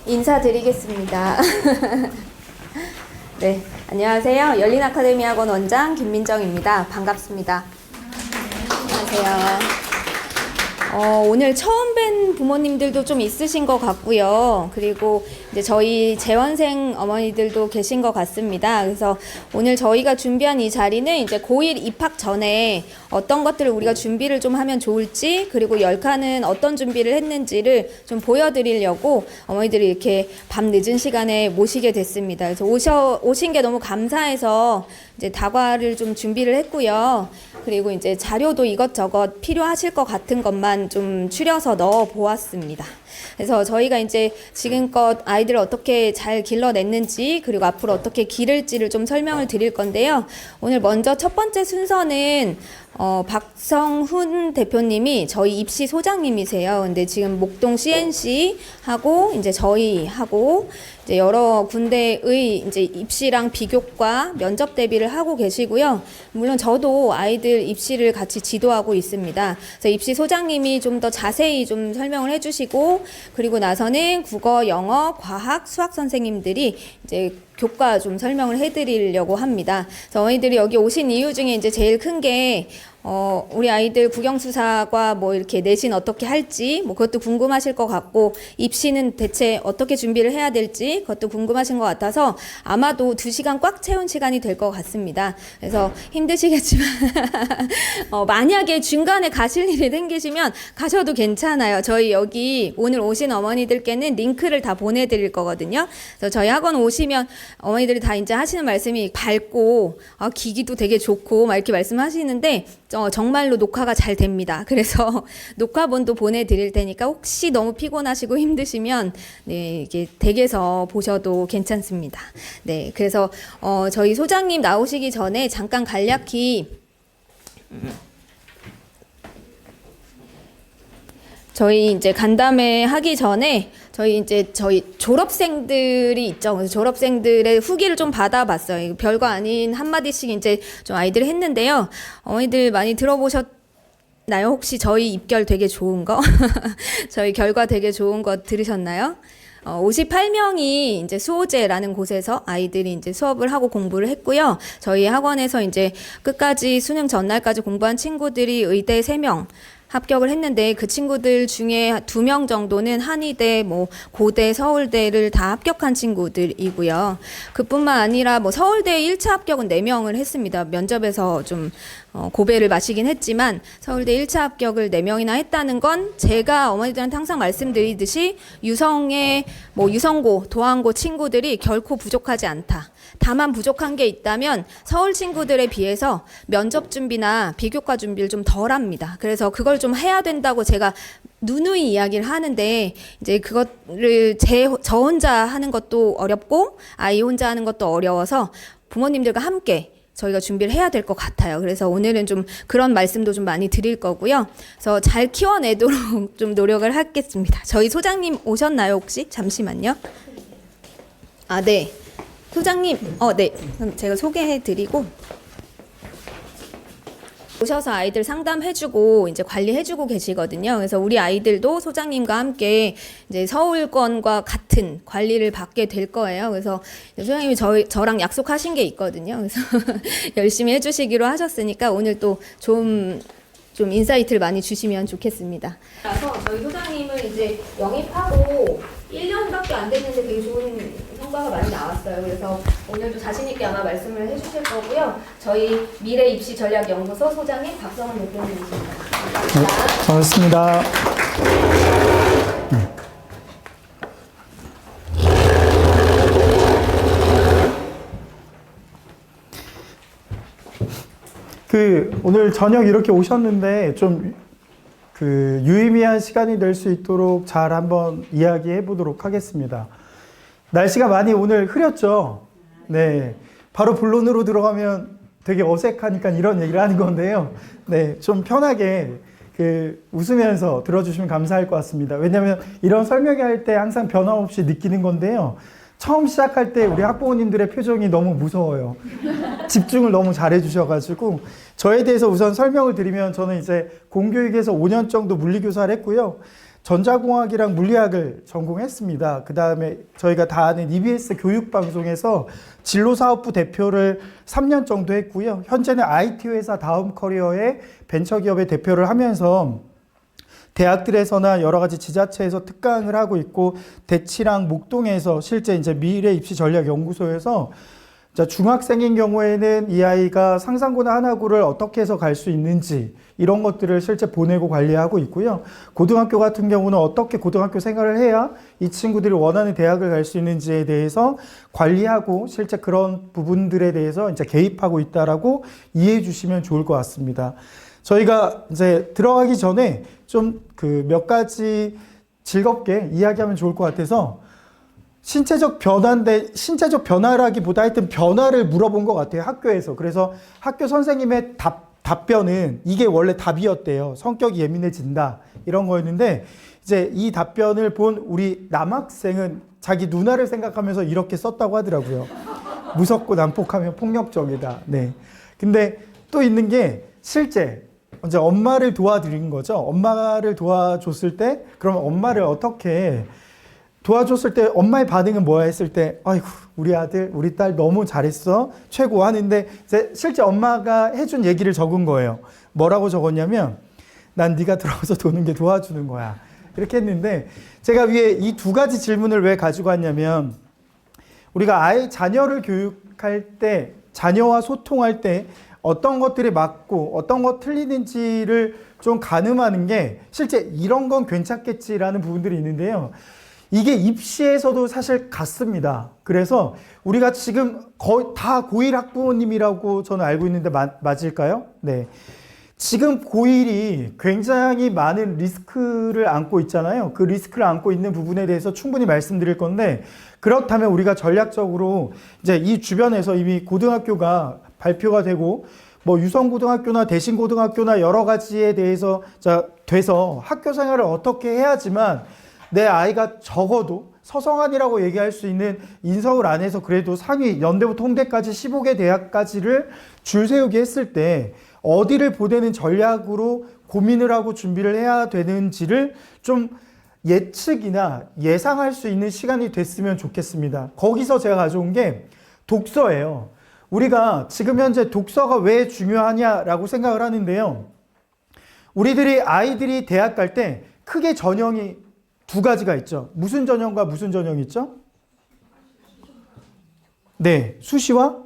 인사드리겠습니다. 네, 안녕하세요. 열린아카데미학원 원장 김민정입니다. 반갑습니다. 안녕하세요. 오늘 처음 뵌 부모님들도 좀 있으신 것 같고요. 그리고 이제 저희 재원생 어머니들도 계신 것 같습니다. 그래서 오늘 저희가 준비한 이 자리는 이제 고1 입학 전에 어떤 것들을 우리가 준비를 좀 하면 좋을지, 그리고 열카는 어떤 준비를 했는지를 좀 보여드리려고 어머니들이 이렇게 밤 늦은 시간에 모시게 됐습니다. 그래서 오신 게 너무 감사해서 이제 다과를 좀 준비를 했고요. 그리고 이제 자료도 이것저것 필요하실 것 같은 것만 좀 추려서 넣어 보았습니다. 그래서 저희가 이제 지금껏 아이들을 어떻게 잘 길러냈는지, 그리고 앞으로 어떻게 기를지를 좀 설명을 드릴 건데요. 오늘 먼저 첫 번째 순서는 박성훈 대표님이 저희 입시 소장님이세요. 근데 지금 목동 CNC 하고 이제 저희하고 이제 여러 군데의 이제 입시랑 비교과 면접 대비를 하고 계시고요. 물론 저도 아이들 입시를 같이 지도하고 있습니다. 그래서 입시 소장님이 좀 더 자세히 좀 설명을 해주시고, 그리고 나서는 국어, 영어, 과학, 수학 선생님들이 이제 교과 좀 설명을 해드리려고 합니다. 그래서 저희들이 여기 오신 이유 중에 이제 제일 큰 게 우리 아이들 국영수사과 뭐 이렇게 내신 어떻게 할지 뭐 그것도 궁금하실 것 같고, 입시는 대체 어떻게 준비를 해야 될지 그것도 궁금하신 것 같아서 아마도 2시간 꽉 채운 시간이 될 것 같습니다. 그래서 힘드시겠지만 만약에 중간에 가실 일이 생기시면 가셔도 괜찮아요. 저희 여기 오늘 오신 어머니들께는 링크를 다 보내드릴 거거든요. 그래서 저희 학원 오시면 어머니들이 다 이제 하시는 말씀이 밝고 기기도 되게 좋고 막 이렇게 말씀하시는데 정말로 녹화가 잘 됩니다. 그래서 녹화본도 보내드릴 테니까 혹시 너무 피곤하시고 힘드시면 네, 이게 댁에서 보셔도 괜찮습니다. 네, 그래서 저희 소장님 나오시기 전에 잠깐 간략히 저희 이제 간담회 하기 전에 저희 졸업생들이 있죠. 그래서 졸업생들의 후기를 좀 받아봤어요. 별거 아닌 한마디씩 이제 좀 아이들이 했는데요. 어머니들 많이 들어보셨나요? 혹시 저희 입결 되게 좋은 거? 저희 결과 되게 좋은 거 들으셨나요? 58명이 이제 수호제라는 곳에서 아이들이 이제 수업을 하고 공부를 했고요. 저희 학원에서 이제 끝까지 수능 전날까지 공부한 친구들이 의대 3명 합격을 했는데, 그 친구들 중에 2명 정도는 한의대, 뭐 고대, 서울대를 다 합격한 친구들이고요. 그뿐만 아니라 뭐 서울대 1차 합격은 4명을 했습니다. 면접에서 좀 고배를 마시긴 했지만 서울대 1차 합격을 4명이나 했다는 건 제가 어머니들한테 항상 말씀드리듯이 유성의 뭐 유성고, 도항고 친구들이 결코 부족하지 않다. 다만 부족한 게 있다면 서울 친구들에 비해서 면접 준비나 비교과 준비를 좀 덜 합니다. 그래서 그걸 좀 해야 된다고 제가 누누이 이야기를 하는데, 이제 그거를 저 혼자 하는 것도 어렵고 아이 혼자 하는 것도 어려워서 부모님들과 함께 저희가 준비를 해야 될 것 같아요. 그래서 오늘은 좀 그런 말씀도 좀 많이 드릴 거고요. 그래서 잘 키워내도록 좀 노력을 하겠습니다. 저희 소장님 오셨나요, 혹시? 잠시만요. 네. 소장님, 네. 그럼 제가 소개해드리고, 오셔서 아이들 상담해주고 이제 관리해주고 계시거든요. 그래서 우리 아이들도 소장님과 함께 이제 서울권과 같은 관리를 받게 될 거예요. 그래서 소장님이 저랑 약속하신 게 있거든요. 그래서 열심히 해주시기로 하셨으니까 오늘 또 좀 인사이트를 많이 주시면 좋겠습니다. 그래서 저희 소장님을 이제 영입하고 1년밖에 안 됐는데 되게 좋은 성과가 많이 나왔어요. 그래서 오늘도 자신있게 아마 말씀을 해주실 거고요. 저희 미래입시전략연구소 소장님 박성훈 대표님이십니다. 반갑습니다. 오늘 저녁 이렇게 오셨는데 좀 유의미한 시간이 될 수 있도록 잘 한번 이야기해 보도록 하겠습니다. 날씨가 많이 오늘 흐렸죠? 네. 바로 본론으로 들어가면 되게 어색하니까 이런 얘기를 하는 건데요. 네. 좀 편하게 웃으면서 들어주시면 감사할 것 같습니다. 왜냐하면 이런 설명할 때 항상 변함없이 느끼는 건데요. 처음 시작할 때 우리 학부모님들의 표정이 너무 무서워요. 집중을 너무 잘해 주셔가지고 저에 대해서 우선 설명을 드리면, 저는 이제 공교육에서 5년 정도 물리교사를 했고요. 전자공학이랑 물리학을 전공했습니다. 그 다음에 저희가 다 아는 EBS 교육방송에서 진로사업부 대표를 3년 정도 했고요. 현재는 IT 회사 다음커리어의 벤처기업의 대표를 하면서 대학들에서나 여러 가지 지자체에서 특강을 하고 있고, 대치랑 목동에서 실제 이제 미래 입시 전략 연구소에서 중학생인 경우에는 이 아이가 상상고나 하나고를 어떻게 해서 갈 수 있는지 이런 것들을 실제 보내고 관리하고 있고요. 고등학교 같은 경우는 어떻게 고등학교 생활을 해야 이 친구들이 원하는 대학을 갈 수 있는지에 대해서 관리하고 실제 그런 부분들에 대해서 이제 개입하고 있다라고 이해해 주시면 좋을 것 같습니다. 저희가 이제 들어가기 전에 좀 그 몇 가지 즐겁게 이야기하면 좋을 것 같아서 신체적 변화인데, 신체적 변화라기보다 하여튼 변화를 물어본 것 같아요, 학교에서. 그래서 학교 선생님의 답변은 이게 원래 답이었대요. 성격이 예민해진다, 이런 거였는데, 이제 이 답변을 본 우리 남학생은 자기 누나를 생각하면서 이렇게 썼다고 하더라고요. 무섭고 난폭하며 폭력적이다. 네. 근데 또 있는 게 실제 이제 엄마를 도와드린 거죠. 엄마를 도와줬을 때, 그러면 엄마를 어떻게 도와줬을 때 엄마의 반응은 뭐야 했을 때, 아이고 우리 아들 우리 딸 너무 잘했어 최고 하는데, 이제 실제 엄마가 해준 얘기를 적은 거예요. 뭐라고 적었냐면, 난 네가 들어가서 도는 게 도와주는 거야, 이렇게 했는데, 제가 위에 이 두 가지 질문을 왜 가지고 왔냐면, 우리가 아이 자녀를 교육할 때, 자녀와 소통할 때 어떤 것들이 맞고 어떤 것 틀리는지를 좀 가늠하는 게, 실제 이런 건 괜찮겠지라는 부분들이 있는데요. 이게 입시에서도 사실 같습니다. 그래서 우리가 지금 거의 다 고1 학부모님이라고 저는 알고 있는데 맞을까요? 네. 지금 고1이 굉장히 많은 리스크를 안고 있잖아요. 그 리스크를 안고 있는 부분에 대해서 충분히 말씀드릴 건데, 그렇다면 우리가 전략적으로 이제 이 주변에서 이미 고등학교가 발표가 되고, 뭐 유성고등학교나 대신고등학교나 여러 가지에 대해서 돼서 학교 생활을 어떻게 해야지만 내 아이가 적어도 서성한이라고 얘기할 수 있는 인서울 안에서 그래도 상위 연대부터 홍대까지 15개 대학까지를 줄 세우게 했을 때 어디를 보내는 전략으로 고민을 하고 준비를 해야 되는지를 좀 예측이나 예상할 수 있는 시간이 됐으면 좋겠습니다. 거기서 제가 가져온 게 독서예요. 우리가 지금 현재 독서가 왜 중요하냐라고 생각을 하는데요. 우리들이 아이들이 대학 갈 때 크게 전형이 두 가지가 있죠. 무슨 전형과 무슨 전형이 있죠? 네, 수시와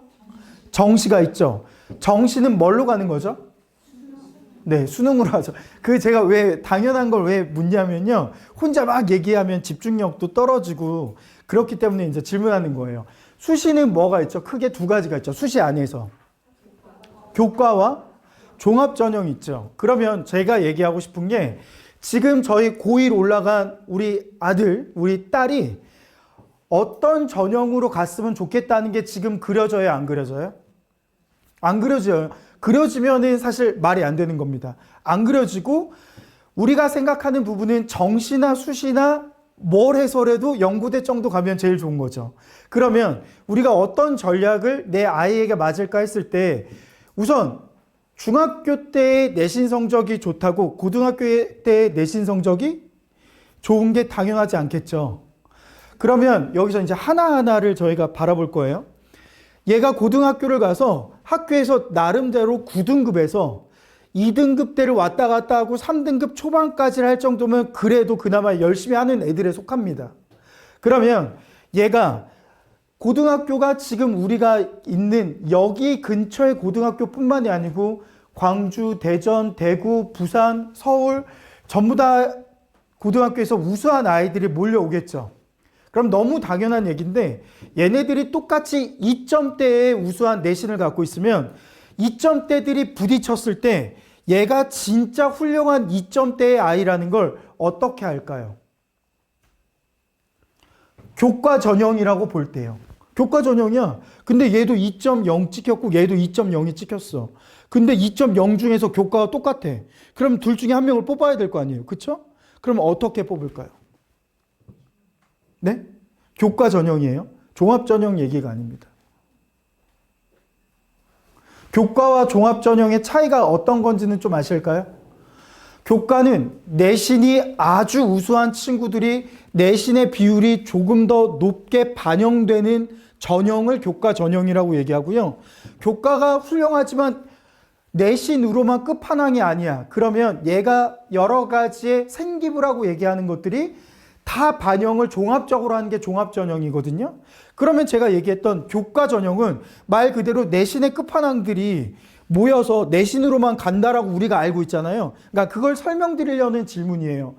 정시가 있죠. 정시는 뭘로 가는 거죠? 네, 수능으로 하죠. 그 제가 왜 당연한 걸 왜 묻냐면요. 혼자 막 얘기하면 집중력도 떨어지고 그렇기 때문에 이제 질문하는 거예요. 수시는 뭐가 있죠? 크게 두 가지가 있죠. 수시 안에서. 교과와 종합 전형이 있죠. 그러면 제가 얘기하고 싶은 게, 지금 저희 고1 올라간 우리 아들, 우리 딸이 어떤 전형으로 갔으면 좋겠다는 게 지금 그려져요, 안 그려져요? 안 그려져요. 그려지면은 사실 말이 안 되는 겁니다. 안 그려지고, 우리가 생각하는 부분은 정시나 수시나 뭘 해서라도 연구대 정도 가면 제일 좋은 거죠. 그러면 우리가 어떤 전략을 내 아이에게 맞을까 했을 때, 우선 중학교 때의 내신 성적이 좋다고 고등학교 때의 내신 성적이 좋은 게 당연하지 않겠죠. 그러면 여기서 이제 하나하나를 저희가 바라볼 거예요. 얘가 고등학교를 가서 학교에서 나름대로 9등급에서 2등급대를 왔다 갔다 하고 3등급 초반까지를 할 정도면 그래도 그나마 열심히 하는 애들에 속합니다. 그러면 얘가 고등학교가 지금 우리가 있는 여기 근처의 고등학교뿐만이 아니고 광주, 대전, 대구, 부산, 서울 전부 다 고등학교에서 우수한 아이들이 몰려오겠죠. 그럼 너무 당연한 얘기인데, 얘네들이 똑같이 2점대의 우수한 내신을 갖고 있으면 2점대들이 부딪혔을 때 얘가 진짜 훌륭한 2점대의 아이라는 걸 어떻게 할까요? 교과 전형이라고 볼 때요. 교과 전형이야. 근데 얘도 2.0 찍혔고 얘도 2.0이 찍혔어. 근데 2.0 중에서 교과가 똑같아. 그럼 둘 중에 한 명을 뽑아야 될 거 아니에요. 그쵸? 그럼 어떻게 뽑을까요? 네? 교과 전형이에요. 종합 전형 얘기가 아닙니다. 교과와 종합 전형의 차이가 어떤 건지는 좀 아실까요? 교과는 내신이 아주 우수한 친구들이 내신의 비율이 조금 더 높게 반영되는 전형을 교과 전형이라고 얘기하고요. 교과가 훌륭하지만 내신으로만 끝판왕이 아니야. 그러면 얘가 여러 가지의 생기부라고 얘기하는 것들이 다 반영을 종합적으로 하는 게 종합전형이거든요. 그러면 제가 얘기했던 교과 전형은 말 그대로 내신의 끝판왕들이 모여서 내신으로만 간다라고 우리가 알고 있잖아요. 그러니까 그걸 설명드리려는 질문이에요.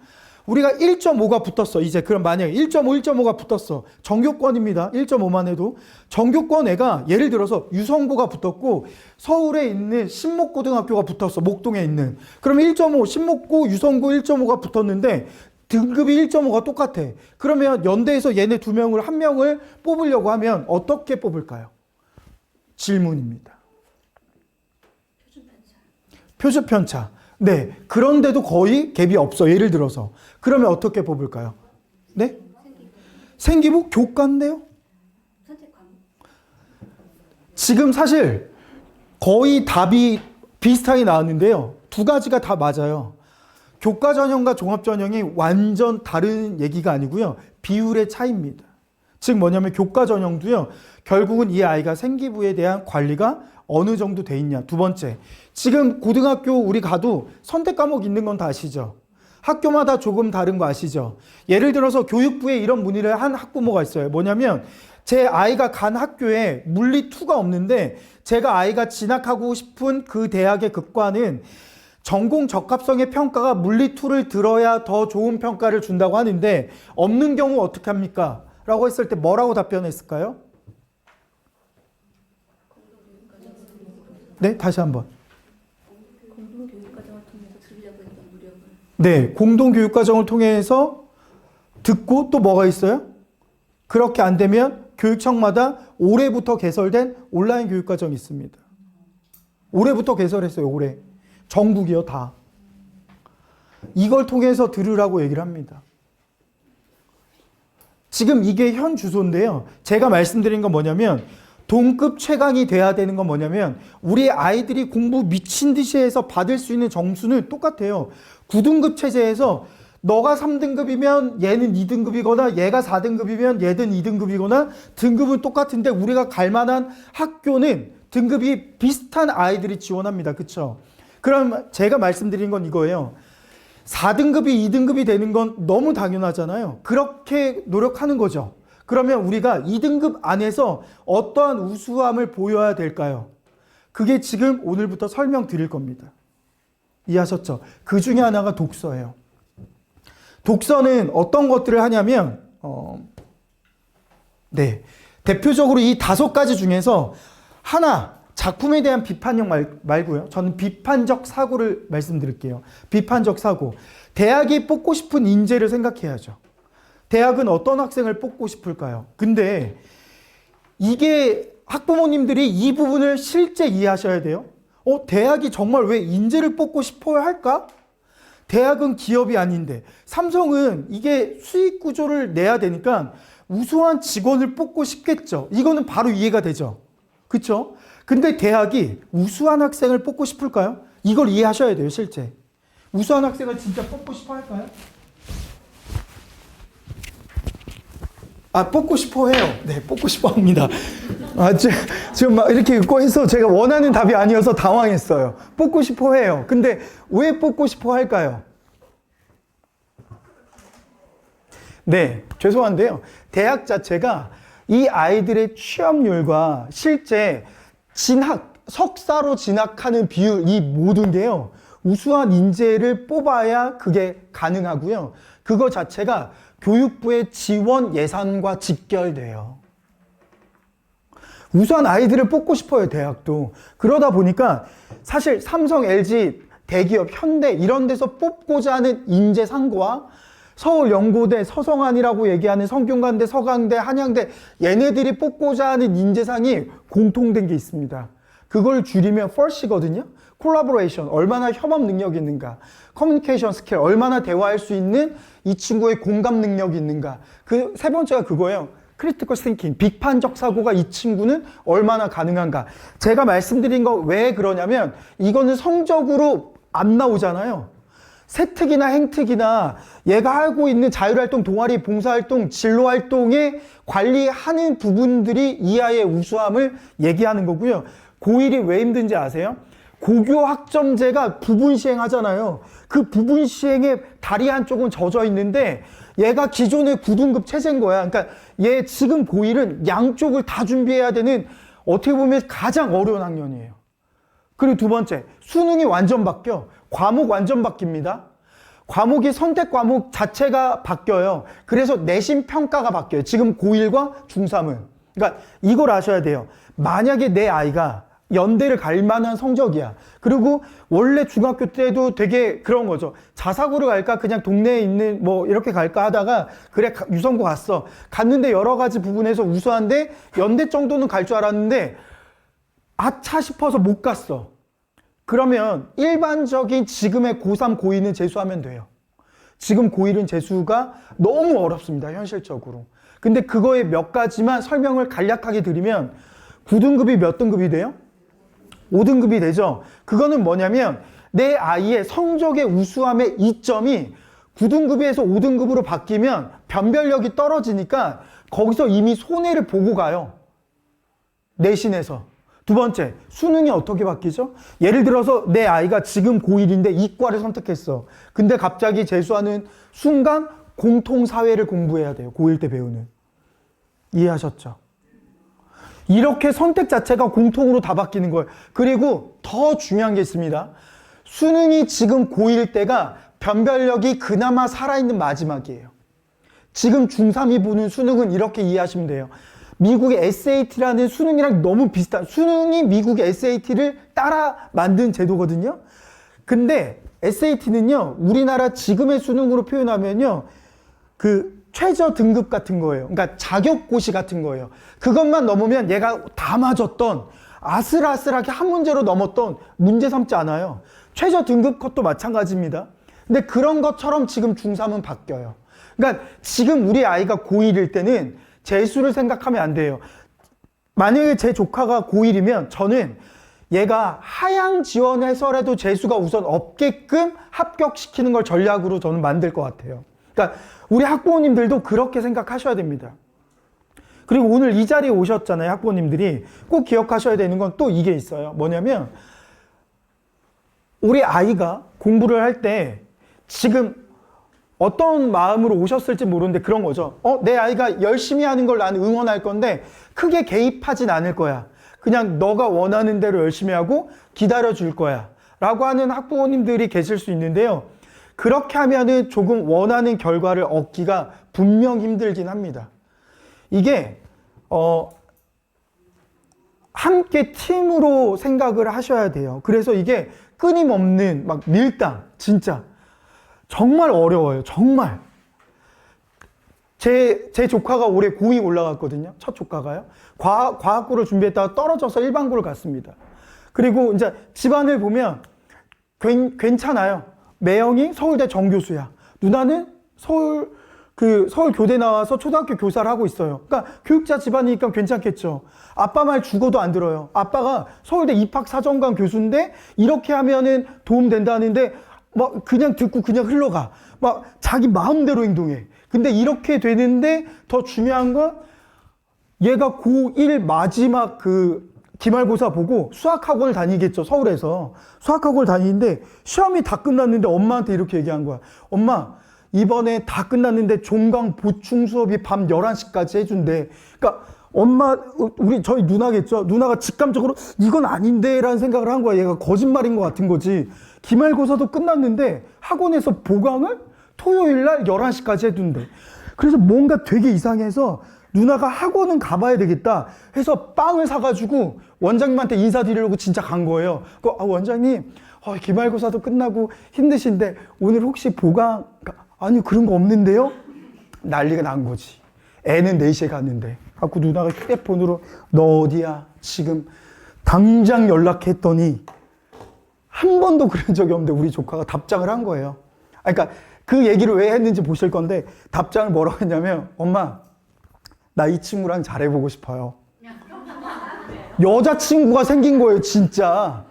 우리가 1.5가 붙었어. 이제 그럼 만약에 1.5, 1.5가 붙었어. 정교권입니다. 1.5만 해도. 정교권 애가 예를 들어서 유성고가 붙었고 서울에 있는 신목고등학교가 붙었어. 목동에 있는. 그럼 1.5, 신목고, 유성고 1.5가 붙었는데 등급이 1.5가 똑같아. 그러면 연대에서 얘네 두 명을 한 명을 뽑으려고 하면 어떻게 뽑을까요? 질문입니다. 표준 편차. 네. 그런데도 거의 갭이 없어. 예를 들어서. 그러면 어떻게 뽑을까요? 네? 생기부? 교과인데요? 지금 사실 거의 답이 비슷하게 나왔는데요. 두 가지가 다 맞아요. 교과 전형과 종합 전형이 완전 다른 얘기가 아니고요. 비율의 차이입니다. 즉 뭐냐면 교과 전형도요. 결국은 이 아이가 생기부에 대한 관리가 어느 정도 돼 있냐. 두 번째, 지금 고등학교 우리 가도 선택 과목 있는 건 다 아시죠? 학교마다 조금 다른 거 아시죠? 예를 들어서 교육부에 이런 문의를 한 학부모가 있어요. 뭐냐면 제 아이가 간 학교에 물리 2가 없는데 제가 아이가 진학하고 싶은 그 대학의 교과는 전공 적합성의 평가가 물리 2를 들어야 더 좋은 평가를 준다고 하는데 없는 경우 어떻게 합니까? 라고 했을 때 뭐라고 답변했을까요? 네, 다시 한번. 공동교육과정을 통해서 들으려고 했던 노력을. 네, 공동교육과정을 통해서 듣고 또 뭐가 있어요? 그렇게 안 되면 교육청마다 올해부터 개설된 온라인 교육과정이 있습니다. 올해부터 개설했어요, 올해. 전국이요, 다. 이걸 통해서 들으라고 얘기를 합니다. 지금 이게 현 주소인데요. 제가 말씀드린 건 뭐냐면 동급 최강이 돼야 되는 건 뭐냐면 우리 아이들이 공부 미친 듯이 해서 받을 수 있는 점수는 똑같아요. 9등급 체제에서 너가 3등급이면 얘는 2등급이거나 얘가 4등급이면 얘는 2등급이거나 등급은 똑같은데 우리가 갈 만한 학교는 등급이 비슷한 아이들이 지원합니다. 그렇죠? 그럼 제가 말씀드린 건 이거예요. 4등급이 2등급이 되는 건 너무 당연하잖아요. 그렇게 노력하는 거죠. 그러면 우리가 2등급 안에서 어떠한 우수함을 보여야 될까요? 그게 지금 오늘부터 설명드릴 겁니다. 이해하셨죠? 그 중에 하나가 독서예요. 독서는 어떤 것들을 하냐면 대표적으로 이 5가지 중에서 하나, 작품에 대한 비판력 말고요. 저는 비판적 사고를 말씀드릴게요. 비판적 사고. 대학이 뽑고 싶은 인재를 생각해야죠. 대학은 어떤 학생을 뽑고 싶을까요? 근데 이게 학부모님들이 이 부분을 실제 이해하셔야 돼요. 대학이 정말 왜 인재를 뽑고 싶어야 할까? 대학은 기업이 아닌데 삼성은 이게 수익 구조를 내야 되니까 우수한 직원을 뽑고 싶겠죠. 이거는 바로 이해가 되죠. 그렇죠? 근데 대학이 우수한 학생을 뽑고 싶을까요? 이걸 이해하셔야 돼요, 실제. 우수한 학생을 진짜 뽑고 싶어 할까요? 뽑고 싶어 해요. 네, 뽑고 싶어 합니다. 지금 막 이렇게 읽고 해서 제가 원하는 답이 아니어서 당황했어요. 뽑고 싶어 해요. 근데 왜 뽑고 싶어 할까요? 네, 죄송한데요. 대학 자체가 이 아이들의 취업률과 실제 석사로 진학하는 비율, 이 모든 게요. 우수한 인재를 뽑아야 그게 가능하고요. 그거 자체가 교육부의 지원 예산과 직결돼요. 우수한 아이들을 뽑고 싶어요, 대학도. 그러다 보니까 사실 삼성, LG, 대기업, 현대 이런 데서 뽑고자 하는 인재상과 서울연고대, 서성한이라고 얘기하는 성균관대, 서강대, 한양대 얘네들이 뽑고자 하는 인재상이 공통된 게 있습니다. 그걸 줄이면 FIRST거든요. 콜라보레이션, 얼마나 협업 능력이 있는가. 커뮤니케이션 스킬, 얼마나 대화할 수 있는 이 친구의 공감 능력이 있는가. 그 세 번째가 그거예요. 크리티컬 띵킹, 비판적 사고가 이 친구는 얼마나 가능한가. 제가 말씀드린 거 왜 그러냐면 이거는 성적으로 안 나오잖아요. 세특이나 행특이나 얘가 하고 있는 자율활동, 동아리, 봉사활동, 진로활동에 관리하는 부분들이 이 아이의 우수함을 얘기하는 거고요. 고1이 왜 힘든지 아세요? 고교 학점제가 부분 시행하잖아요. 그 부분 시행에 다리 한쪽은 젖어 있는데 얘가 기존의 9등급 체제인 거야. 그러니까 얘 지금 고1은 양쪽을 다 준비해야 되는 어떻게 보면 가장 어려운 학년이에요. 그리고 두 번째, 수능이 완전 바뀌어. 과목 완전 바뀝니다. 과목이 선택 과목 자체가 바뀌어요. 그래서 내신 평가가 바뀌어요. 지금 고1과 중3은. 그러니까 이걸 아셔야 돼요. 만약에 내 아이가 연대를 갈 만한 성적이야. 그리고 원래 중학교 때도 되게 그런 거죠. 자사고를 갈까? 그냥 동네에 있는 뭐 이렇게 갈까 하다가 그래 유성고 갔어. 갔는데 여러 가지 부분에서 우수한데 연대 정도는 갈 줄 알았는데 아차 싶어서 못 갔어. 그러면 일반적인 지금의 고3, 고2는 재수하면 돼요. 지금 고1은 재수가 너무 어렵습니다. 현실적으로. 근데 그거에 몇 가지만 설명을 간략하게 드리면 9등급이 몇 등급이 돼요? 5등급이 되죠. 그거는 뭐냐면 내 아이의 성적의 우수함의 이점이 9등급에서 5등급으로 바뀌면 변별력이 떨어지니까 거기서 이미 손해를 보고 가요. 내신에서. 두 번째, 수능이 어떻게 바뀌죠? 예를 들어서 내 아이가 지금 고1인데 이과를 선택했어. 근데 갑자기 재수하는 순간 공통사회를 공부해야 돼요. 고1 때 배우는. 이해하셨죠? 이렇게 선택 자체가 공통으로 다 바뀌는 거예요. 그리고 더 중요한 게 있습니다. 수능이 지금 고1 때가 변별력이 그나마 살아있는 마지막이에요. 지금 중3이 보는 수능은 이렇게 이해하시면 돼요. 미국의 SAT라는 수능이랑 너무 비슷한, 수능이 미국의 SAT를 따라 만든 제도거든요. 근데 SAT는요, 우리나라 지금의 수능으로 표현하면요, 그 최저 등급 같은 거예요. 그러니까 자격고시 같은 거예요. 그것만 넘으면 얘가 다 맞았던, 아슬아슬하게 한 문제로 넘었던 문제 삼지 않아요. 최저 등급 것도 마찬가지입니다. 근데 그런 것처럼 지금 중3은 바뀌어요. 그러니까 지금 우리 아이가 고1일 때는 재수를 생각하면 안 돼요. 만약에 제 조카가 고1이면 저는 얘가 하향 지원해서라도 재수가 우선 없게끔 합격시키는 걸 전략으로 저는 만들 것 같아요. 그러니까 우리 학부모님들도 그렇게 생각하셔야 됩니다. 그리고 오늘 이 자리에 오셨잖아요. 학부모님들이 꼭 기억하셔야 되는 건 또 이게 있어요. 뭐냐면 우리 아이가 공부를 할 때 지금 어떤 마음으로 오셨을지 모르는데 그런 거죠. 내 아이가 열심히 하는 걸 나는 응원할 건데 크게 개입하진 않을 거야. 그냥 너가 원하는 대로 열심히 하고 기다려줄 거야. 라고 하는 학부모님들이 계실 수 있는데요. 그렇게 하면은 조금 원하는 결과를 얻기가 분명 힘들긴 합니다. 이게 함께 팀으로 생각을 하셔야 돼요. 그래서 이게 끊임없는 막 밀당, 진짜 정말 어려워요. 정말. 제 조카가 올해 고2 올라갔거든요. 첫 조카가요. 과학고를 준비했다가 떨어져서 일반고를 갔습니다. 그리고 이제 집안을 보면 괜찮아요. 매형이 서울대 정교수야. 누나는 서울 교대 나와서 초등학교 교사를 하고 있어요. 그러니까 교육자 집안이니까 괜찮겠죠. 아빠 말 죽어도 안 들어요. 아빠가 서울대 입학사정관 교수인데 이렇게 하면은 도움 된다는데 막 그냥 듣고 그냥 흘러가. 막 자기 마음대로 행동해. 근데 이렇게 되는데 더 중요한 건 얘가 고1 마지막 기말고사 보고 수학학원을 다니겠죠. 서울에서. 수학학원을 다니는데 시험이 다 끝났는데 엄마한테 이렇게 얘기한 거야. 엄마, 이번에 다 끝났는데 종강 보충 수업이 밤 11시까지 해준대. 그러니까 엄마, 저희 누나겠죠. 누나가 직감적으로 이건 아닌데 라는 생각을 한 거야. 얘가 거짓말인 것 같은 거지. 기말고사도 끝났는데 학원에서 보강을 토요일 날 11시까지 해둔대. 그래서 뭔가 되게 이상해서 누나가 학원은 가봐야 되겠다 해서 빵을 사가지고 원장님한테 인사드리려고 진짜 간 거예요. 원장님, 기말고사도 끝나고 힘드신데 오늘 혹시 보강, 아니 그런 거 없는데요? 난리가 난 거지. 애는 4시에 갔는데. 갖고 누나가 휴대폰으로 너 어디야? 지금 당장 연락했더니 한 번도 그런 적이 없는데 우리 조카가 답장을 한 거예요. 그러니까 그 얘기를 왜 했는지 보실 건데 답장을 뭐라고 했냐면 엄마, 나 이 친구랑 잘해보고 싶어요. 여자친구가 생긴 거예요, 진짜.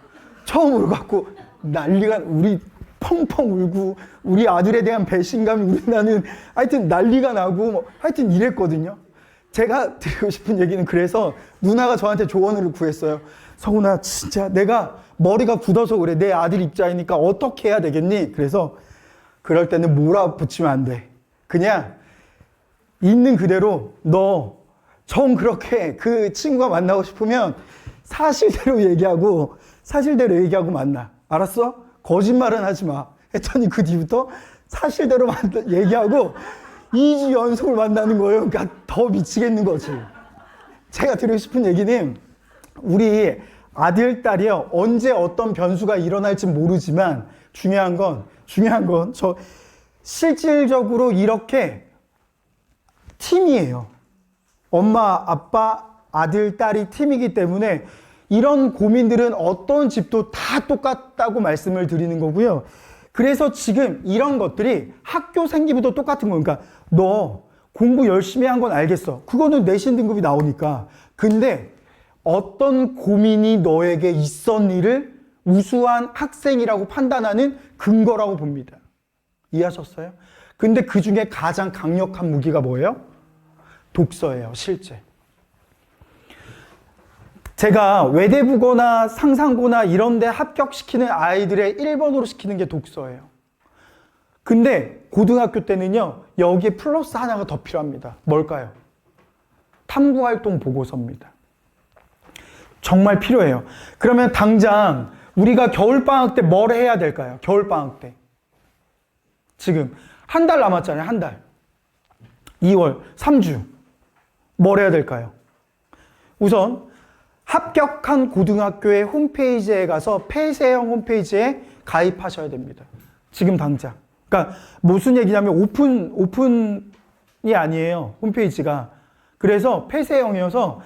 처음으로 갖고 난리가, 우리 펑펑 울고 우리 아들에 대한 배신감이 우리 나는 하여튼 난리가 나고 뭐 하여튼 이랬거든요. 제가 드리고 싶은 얘기는 그래서 누나가 저한테 조언을 구했어요. 성훈아, 진짜 내가 머리가 굳어서 그래. 내 아들 입장이니까 어떻게 해야 되겠니? 그래서 그럴 때는 몰아붙이면 안 돼. 그냥 있는 그대로 너 정 그렇게 그 친구가 만나고 싶으면 사실대로 얘기하고 만나. 알았어? 거짓말은 하지 마. 했더니 그 뒤부터 사실대로 얘기하고 2주 연속을 만나는 거예요. 그러니까 더 미치겠는 거지. 제가 드리고 싶은 얘기는 우리 아들, 딸이요. 언제 어떤 변수가 일어날지 모르지만 중요한 건 저 실질적으로 이렇게 팀이에요. 엄마, 아빠, 아들, 딸이 팀이기 때문에 이런 고민들은 어떤 집도 다 똑같다고 말씀을 드리는 거고요. 그래서 지금 이런 것들이 학교 생기부터 똑같은 거예요. 그러니까 너 공부 열심히 한 건 알겠어. 그거는 내신 등급이 나오니까. 근데 어떤 고민이 너에게 있었니를 우수한 학생이라고 판단하는 근거라고 봅니다. 이해하셨어요? 근데 그 중에 가장 강력한 무기가 뭐예요? 독서예요, 실제. 제가 외대부고나 상상고나 이런 데 합격시키는 아이들의 1번으로 시키는 게 독서예요. 근데 고등학교 때는요, 여기에 플러스 하나가 더 필요합니다. 뭘까요? 탐구활동 보고서입니다. 정말 필요해요. 그러면 당장 우리가 겨울방학 때 뭘 해야 될까요? 겨울방학 때. 지금 한 달 남았잖아요, 한 달. 2월, 3주. 뭘 해야 될까요? 우선 합격한 고등학교의 홈페이지에 가서 폐쇄형 홈페이지에 가입하셔야 됩니다. 지금 당장. 그러니까 무슨 얘기냐면 오픈이 아니에요. 홈페이지가. 그래서 폐쇄형이어서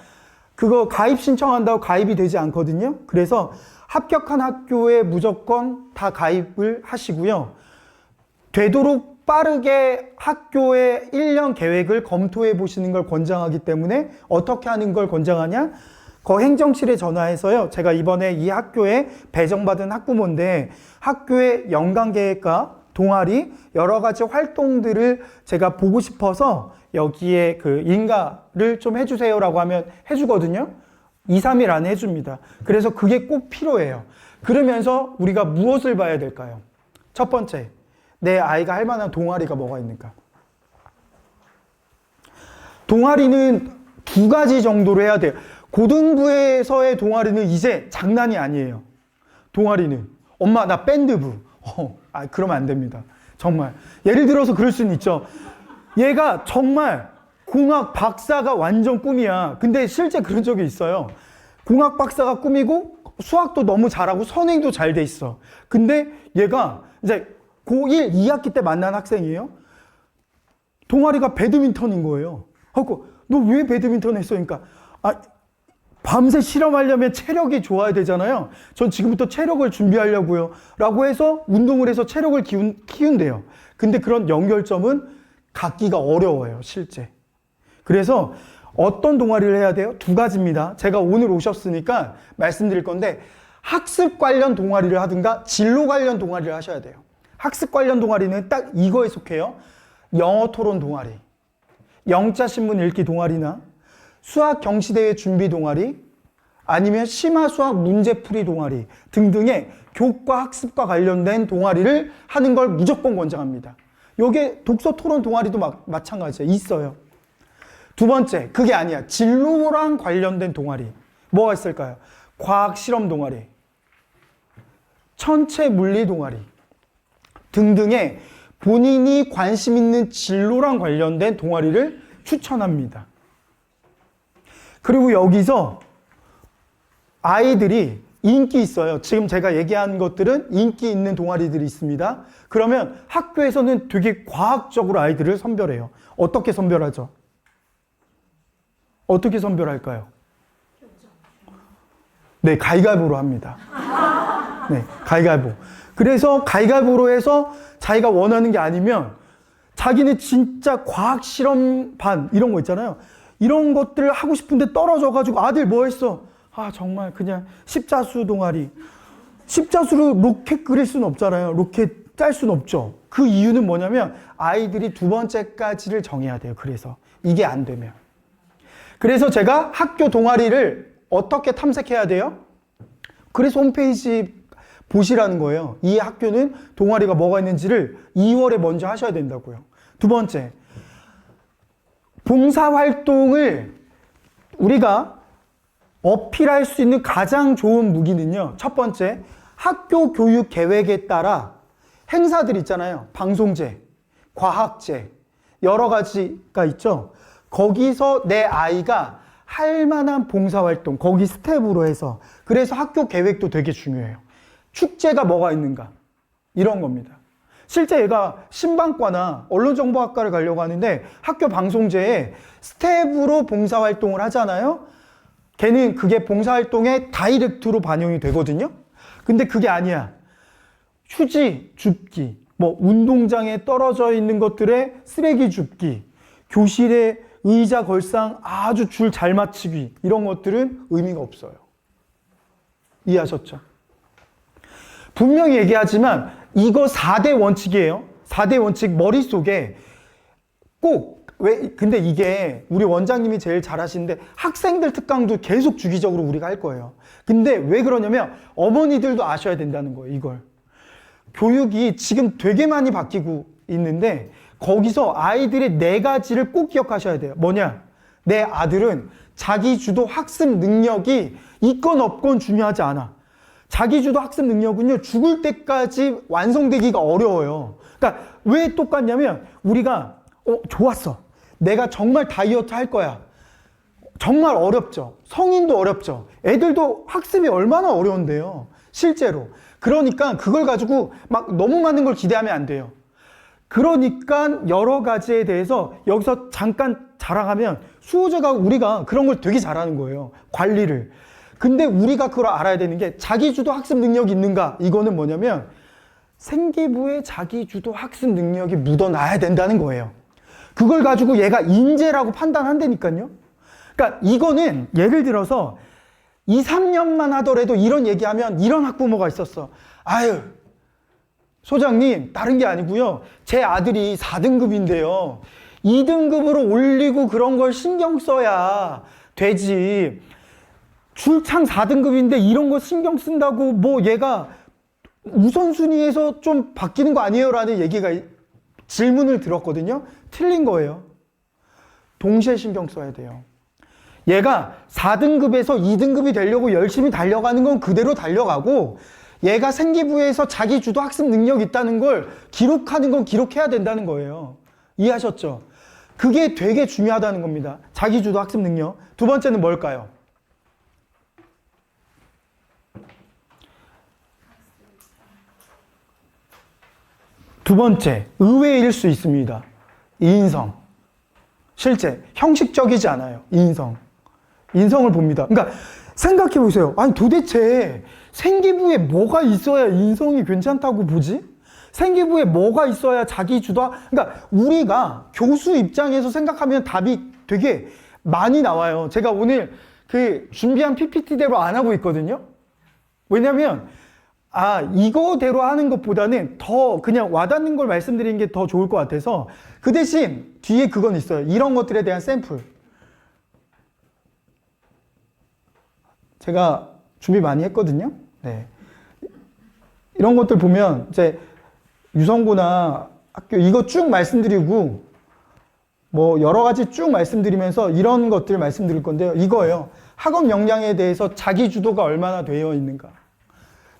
그거 가입 신청한다고 가입이 되지 않거든요. 그래서 합격한 학교에 무조건 다 가입을 하시고요. 되도록 빠르게 학교의 1년 계획을 검토해 보시는 걸 권장하기 때문에 어떻게 하는 걸 권장하냐? 행정실에 전화해서요. 제가 이번에 이 학교에 배정받은 학부모인데 학교의 연간 계획과 동아리 여러 가지 활동들을 제가 보고 싶어서 여기에 그 인가를 좀 해주세요라고 하면 해주거든요. 2, 3일 안에 해줍니다. 그래서 그게 꼭 필요해요. 그러면서 우리가 무엇을 봐야 될까요? 첫 번째, 내 아이가 할 만한 동아리가 뭐가 있는가? 동아리는 2가지 정도로 해야 돼요. 고등부에서의 동아리는 이제 장난이 아니에요. 동아리는 엄마 나 밴드부. 그러면 안 됩니다. 정말. 예를 들어서 그럴 수는 있죠. 얘가 정말 공학 박사가 완전 꿈이야. 근데 실제 그런 적이 있어요. 공학 박사가 꿈이고 수학도 너무 잘하고 선행도 잘 돼 있어. 근데 얘가 이제 고1 2학기 때 만난 학생이에요. 동아리가 배드민턴인 거예요. 하고 너 왜 배드민턴 했어? 그러니까 밤새 실험하려면 체력이 좋아야 되잖아요. 전 지금부터 체력을 준비하려고요. 라고 해서 운동을 해서 체력을 키운대요. 근데 그런 연결점은 갖기가 어려워요, 실제. 그래서 어떤 동아리를 해야 돼요? 2가지입니다. 제가 오늘 오셨으니까 말씀드릴 건데 학습 관련 동아리를 하든가 진로 관련 동아리를 하셔야 돼요. 학습 관련 동아리는 딱 이거에 속해요. 영어 토론 동아리, 영자 신문 읽기 동아리나 수학 경시대회 준비 동아리, 아니면 심화 수학 문제풀이 동아리 등등의 교과 학습과 관련된 동아리를 하는 걸 무조건 권장합니다. 요게 독서 토론 동아리도 마찬가지예요. 있어요. 2번째, 그게 아니야. 진로랑 관련된 동아리. 뭐가 있을까요? 과학 실험 동아리, 천체 물리 동아리 등등의 본인이 관심 있는 진로랑 관련된 동아리를 추천합니다. 그리고 여기서 아이들이 인기 있어요. 지금 제가 얘기한 것들은 인기 있는 동아리들이 있습니다. 그러면 학교에서는 되게 과학적으로 아이들을 선별해요. 어떻게 선별하죠? 어떻게 선별할까요? 네, 가위바위보로 합니다. 네, 가위바위보. 그래서 가위바위보로 해서 자기가 원하는 게 아니면 자기는 진짜 과학 실험반 이런 거 있잖아요. 이런 것들을 하고 싶은데 떨어져가지고 아들 뭐 했어? 정말 그냥 십자수 동아리. 십자수로 로켓 그릴 수는 없잖아요. 로켓 짤 수는 없죠. 그 이유는 뭐냐면 아이들이 두 번째까지를 정해야 돼요. 그래서 이게 안 되면. 그래서 제가 학교 동아리를 어떻게 탐색해야 돼요? 그래서 홈페이지 보시라는 거예요. 이 학교는 동아리가 뭐가 있는지를 2월에 먼저 하셔야 된다고요. 두 번째, 봉사활동을 우리가 어필할 수 있는 가장 좋은 무기는요. 첫 번째, 학교 교육 계획에 따라 행사들 있잖아요. 방송제, 과학제, 여러 가지가 있죠. 거기서 내 아이가 할 만한 봉사활동, 거기 스텝으로 해서. 그래서 학교 계획도 되게 중요해요. 축제가 뭐가 있는가? 이런 겁니다. 실제 얘가 신방과나 언론정보학과를 가려고 하는데 학교 방송제에 스텝으로 봉사활동을 하잖아요. 걔는 그게 봉사활동에 다이렉트로 반영이 되거든요. 근데 그게 아니야. 휴지 줍기, 뭐 운동장에 떨어져 있는 것들에 쓰레기 줍기, 교실에 의자 걸상 아주 줄 잘 맞추기, 이런 것들은 의미가 없어요. 이해하셨죠? 분명히 얘기하지만 이거 4대 원칙이에요. 4대 원칙 머릿속에 꼭, 근데 이게 우리 원장님이 제일 잘하시는데 학생들 특강도 계속 주기적으로 우리가 할 거예요. 근데 왜 그러냐면 어머니들도 아셔야 된다는 거예요, 이걸. 교육이 지금 되게 많이 바뀌고 있는데 거기서 아이들의 4가지를 꼭 기억하셔야 돼요. 뭐냐? 내 아들은 자기주도 학습 능력이 있건 없건 중요하지 않아. 자기주도 학습 능력은요, 죽을 때까지 완성되기가 어려워요. 그러니까 왜 똑같냐면 우리가 좋았어. 내가 정말 다이어트 할 거야. 정말 어렵죠. 성인도 어렵죠. 애들도 학습이 얼마나 어려운데요. 실제로. 그러니까 그걸 가지고 막 너무 많은 걸 기대하면 안 돼요. 그러니까 여러 가지에 대해서 여기서 잠깐 자랑하면 수호자가 우리가 그런 걸 되게 잘하는 거예요. 관리를. 근데 우리가 그걸 알아야 되는 게 자기주도 학습 능력이 있는가? 이거는 뭐냐면 생기부에 자기주도 학습 능력이 묻어나야 된다는 거예요. 그걸 가지고 얘가 인재라고 판단한다니까요. 그러니까 이거는 예를 들어서 2, 3년만 하더라도 이런 얘기하면 이런 학부모가 있었어. 아유, 소장님, 다른 게 아니고요. 제 아들이 4등급인데요. 2등급으로 올리고 그런 걸 신경 써야 되지. 줄창 4등급인데 이런 거 신경 쓴다고 뭐 얘가 우선순위에서 좀 바뀌는 거 아니에요? 라는 얘기가, 질문을 들었거든요. 틀린 거예요. 동시에 신경 써야 돼요. 얘가 4등급에서 2등급이 되려고 열심히 달려가는 건 그대로 달려가고, 얘가 생기부에서 자기 주도 학습 능력이 있다는 걸 기록하는 건 기록해야 된다는 거예요. 이해하셨죠? 그게 되게 중요하다는 겁니다. 자기 주도 학습 능력. 두 번째는 뭘까요? 두 번째, 의외일 수 있습니다. 인성. 실제 형식적이지 않아요. 인성을 봅니다. 그러니까 생각해 보세요. 아니 도대체 생기부에 뭐가 있어야 인성이 괜찮다고 보지? 생기부에 뭐가 있어야 자기 주도, 그러니까 우리가 교수 입장에서 생각하면 답이 되게 많이 나와요. 제가 오늘 그 준비한 PPT대로 안 하고 있거든요. 왜냐면 이거대로 하는 것보다는 더 그냥 와닿는 걸 말씀드리는 게 더 좋을 것 같아서, 그 대신 뒤에 그건 있어요. 이런 것들에 대한 샘플. 제가 준비 많이 했거든요. 네. 이런 것들 보면 이제 유성고나 학교 이거 쭉 말씀드리고 뭐 여러 가지 쭉 말씀드리면서 이런 것들 말씀드릴 건데요. 이거예요. 학업 역량에 대해서 자기 주도가 얼마나 되어 있는가.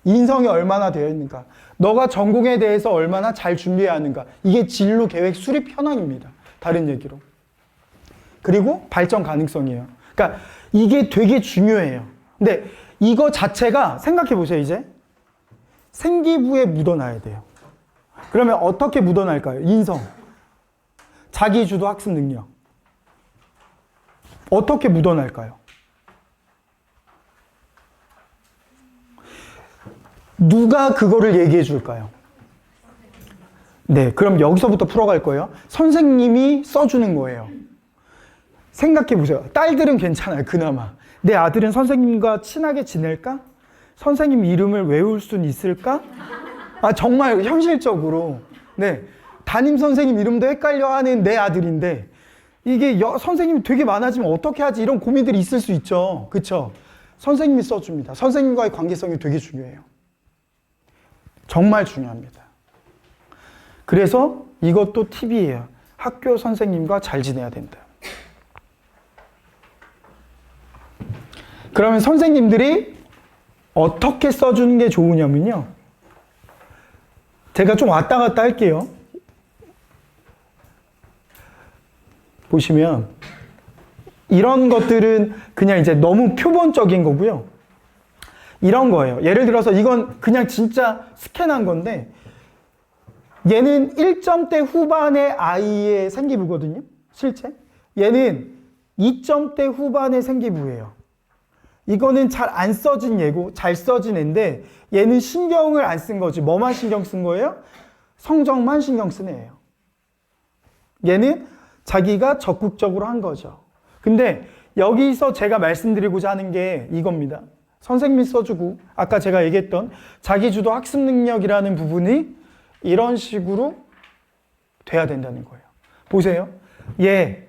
인성이 얼마나 되어 있는가. 너가 전공에 대해서 얼마나 잘 준비해야 하는가. 이게 진로 계획 수립 현황입니다. 다른 얘기로. 그리고 발전 가능성이에요. 그러니까 이게 되게 중요해요. 근데 이거 자체가 생각해 보세요. 이제 생기부에 묻어놔야 돼요. 그러면 어떻게 묻어날까요? 인성, 자기주도 학습 능력. 어떻게 묻어날까요? 누가 그거를 얘기해 줄까요? 네, 그럼 여기서부터 풀어갈 거예요. 선생님이 써주는 거예요. 생각해 보세요. 딸들은 괜찮아요. 그나마. 내 아들은 선생님과 친하게 지낼까? 선생님 이름을 외울 수는 있을까? 아, 정말 현실적으로. 네. 담임 선생님 이름도 헷갈려 하는 내 아들인데, 이게 선생님이 되게 많아지면 어떻게 하지? 이런 고민들이 있을 수 있죠. 그쵸? 선생님이 써줍니다. 선생님과의 관계성이 되게 중요해요. 정말 중요합니다. 그래서 이것도 팁이에요. 학교 선생님과 잘 지내야 된다. 그러면 선생님들이 어떻게 써주는 게 좋으냐면요. 제가 좀 왔다 갔다 할게요. 보시면 이런 것들은 그냥 이제 너무 표본적인 거고요. 이런 거예요. 예를 들어서 이건 그냥 진짜 스캔한 건데 얘는 1점대 후반의 아이의 생기부거든요. 실제. 얘는 2점대 후반의 생기부예요. 이거는 잘 안 써진 얘고 잘 써진 애인데 얘는 신경을 안 쓴 거지. 뭐만 신경 쓴 거예요? 성적만 신경 쓴 애예요. 얘는 자기가 적극적으로 한 거죠. 근데 여기서 제가 말씀드리고자 하는 게 이겁니다. 선생님이 써주고 아까 제가 얘기했던 자기주도 학습 능력이라는 부분이 이런 식으로 돼야 된다는 거예요. 보세요. 얘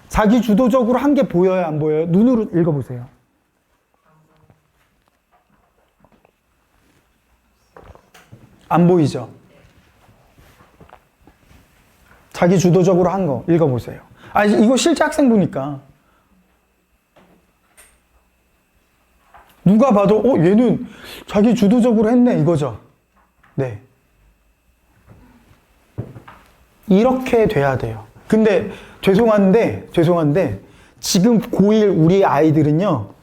자기주도적으로 한 게 보여요, 안 보여요? 눈으로 읽어보세요. 안 보이죠? 자기 주도적으로 한 거 읽어보세요. 아, 이거 실제 학생부니까. 누가 봐도 얘는 자기 주도적으로 했네 이거죠. 네. 이렇게 돼야 돼요. 근데 죄송한데 지금 고1 우리 아이들은요.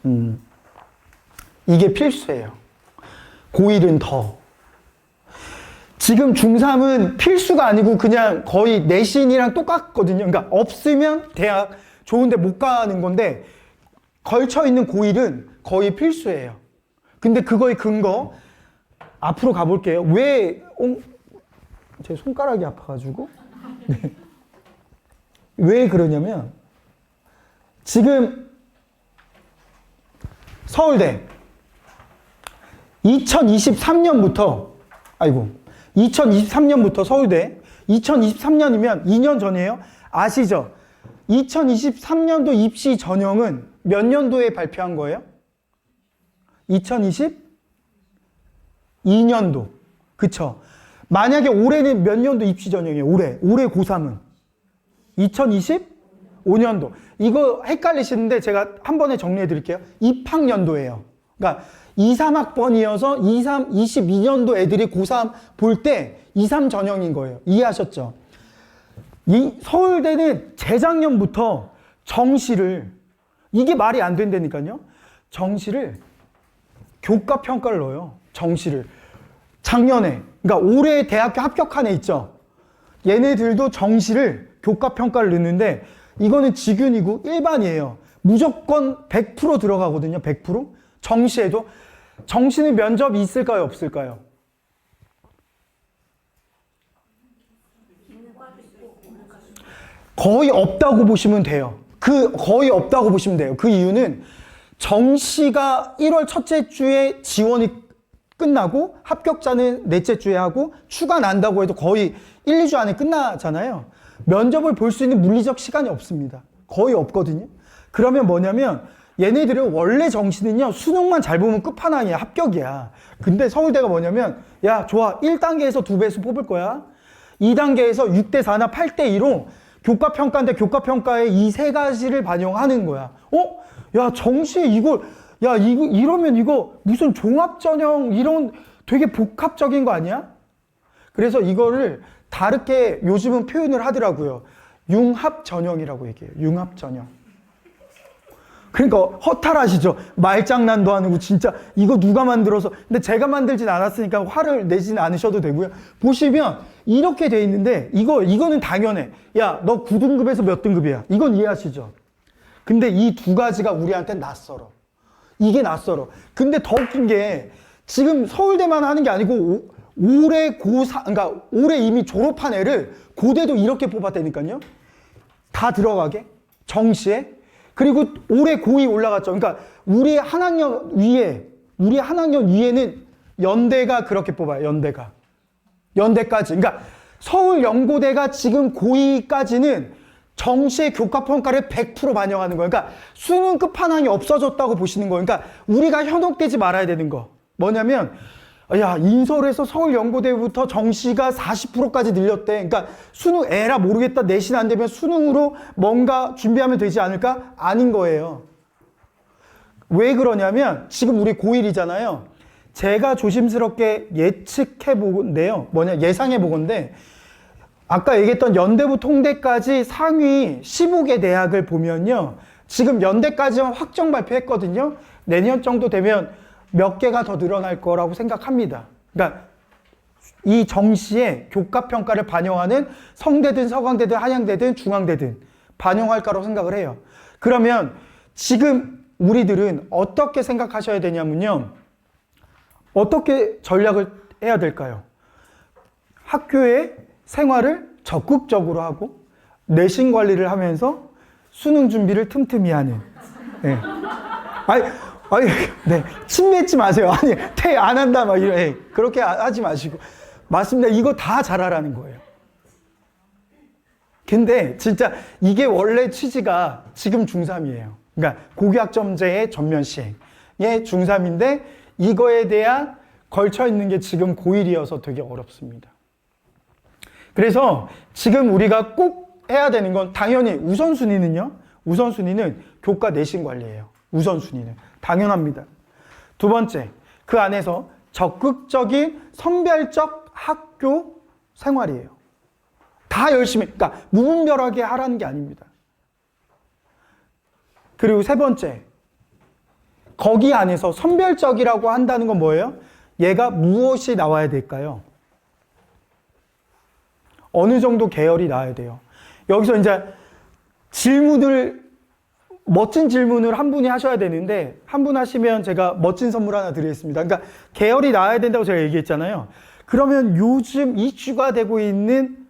이게 필수예요. 고1은 더. 지금 중3은 필수가 아니고 그냥 거의 내신이랑 똑같거든요. 그러니까 없으면 대학 좋은데 못 가는 건데 걸쳐있는 고1은 거의 필수예요. 근데 그거의 근거 앞으로 가볼게요. 제 손가락이 아파가지고 네. 왜 그러냐면 지금 서울대 2023년부터 서울대 2023년이면 2년 전이에요. 아시죠? 2023년도 입시 전형은 몇 년도에 발표한 거예요? 2022년도. 그쵸? 만약에 올해는 몇 년도 입시 전형이에요? 올해 고3은 2025년도. 이거 헷갈리시는데 제가 한 번에 정리해 드릴게요. 입학년도예요. 그러니까 2, 3학번이어서 22년도 애들이 고3 볼 때 2, 3 전형인 거예요. 이해하셨죠? 서울대는 재작년부터 정시를, 이게 말이 안 된다니까요. 정시를 교과 평가를 넣어요. 정시를. 작년에, 그러니까 올해 대학교 합격한 애 있죠. 얘네들도 정시를 교과 평가를 넣는데 이거는 직윤이고 일반이에요. 무조건 100% 들어가거든요. 100%. 정시에도. 정시는 면접이 있을까요? 없을까요? 거의 없다고 보시면 돼요. 거의 없다고 보시면 돼요. 그 이유는 정시가 1월 첫째 주에 지원이 끝나고 합격자는 넷째 주에 하고 추가 난다고 해도 거의 1, 2주 안에 끝나잖아요. 면접을 볼 수 있는 물리적 시간이 없습니다. 거의 없거든요. 그러면 뭐냐면 얘네들은 원래 정시는요, 수능만 잘 보면 끝판왕이야. 합격이야. 근데 서울대가 뭐냐면, 야, 좋아. 1단계에서 2배수 뽑을 거야. 2단계에서 6대4나 8대2로 교과평가인데 교과평가에 이 세 가지를 반영하는 거야. 야, 정시에 이러면 이거 무슨 종합전형 이런 되게 복합적인 거 아니야? 그래서 이거를 다르게 요즘은 표현을 하더라고요. 융합전형이라고 얘기해요. 융합전형. 그러니까 허탈하시죠? 말장난도 아니고 진짜 이거 누가 만들어서. 근데 제가 만들진 않았으니까 화를 내지는 않으셔도 되고요. 보시면 이렇게 돼 있는데 이거는 당연해. 야, 너 9등급에서 몇 등급이야? 이건 이해하시죠? 근데 이 두 가지가 우리한테 낯설어. 이게 낯설어. 근데 더 웃긴 게 지금 서울대만 하는 게 아니고 올해 그러니까 올해 이미 졸업한 애를 고대도 이렇게 뽑았다니까요. 다 들어가게. 정시에. 그리고 올해 고2 올라갔죠. 그러니까 우리 한 학년 위에는 연대가 그렇게 뽑아요. 연대까지. 그러니까 서울연고대가 지금 고2까지는 정시의 교과평가를 100% 반영하는 거예요. 그러니까 수능 끝판왕이 없어졌다고 보시는 거예요. 그러니까 우리가 현혹되지 말아야 되는 거. 뭐냐면, 야, 인서울에서 서울연고대부터 정시가 40%까지 늘렸대. 그러니까 수능 에라 모르겠다. 내신 안 되면 수능으로 뭔가 준비하면 되지 않을까? 아닌 거예요. 왜 그러냐면 지금 우리 고1이잖아요. 제가 조심스럽게 예측해 보건데요. 예상해 보건데 아까 얘기했던 연대부터 통대까지 상위 15개 대학을 보면요. 지금 연대까지만 확정 발표했거든요. 내년 정도 되면 몇 개가 더 늘어날 거라고 생각합니다. 그러니까 이 정시에 교과평가를 반영하는 성대든 서강대든 한양대든 중앙대든 반영할 거라고 생각을 해요. 그러면 지금 우리들은 어떻게 생각하셔야 되냐면요. 어떻게 전략을 해야 될까요? 학교의 생활을 적극적으로 하고 내신 관리를 하면서 수능 준비를 틈틈이 하는. 네. 네. 침 뱉지 마세요. 아니, 퇴 안 한다, 막 이래. 네. 그렇게 하지 마시고. 맞습니다. 이거 다 잘하라는 거예요. 근데 진짜 이게 원래 취지가 지금 중3이에요. 그러니까 고교학점제의 전면 시행의 중3인데 이거에 대한 걸쳐 있는 게 지금 고1이어서 되게 어렵습니다. 그래서 지금 우리가 꼭 해야 되는 건 당연히 우선순위는요. 우선순위는 교과 내신 관리예요. 우선순위는. 당연합니다. 두 번째, 그 안에서 적극적인 선별적 학교 생활이에요. 다 열심히, 그러니까 무분별하게 하라는 게 아닙니다. 그리고 세 번째, 거기 안에서 선별적이라고 한다는 건 뭐예요? 얘가 무엇이 나와야 될까요? 어느 정도 계열이 나와야 돼요. 여기서 이제 멋진 질문을 한 분이 하셔야 되는데, 한 분 하시면 제가 멋진 선물 하나 드리겠습니다. 그러니까 계열이 나와야 된다고 제가 얘기했잖아요. 그러면 요즘 이슈가 되고 있는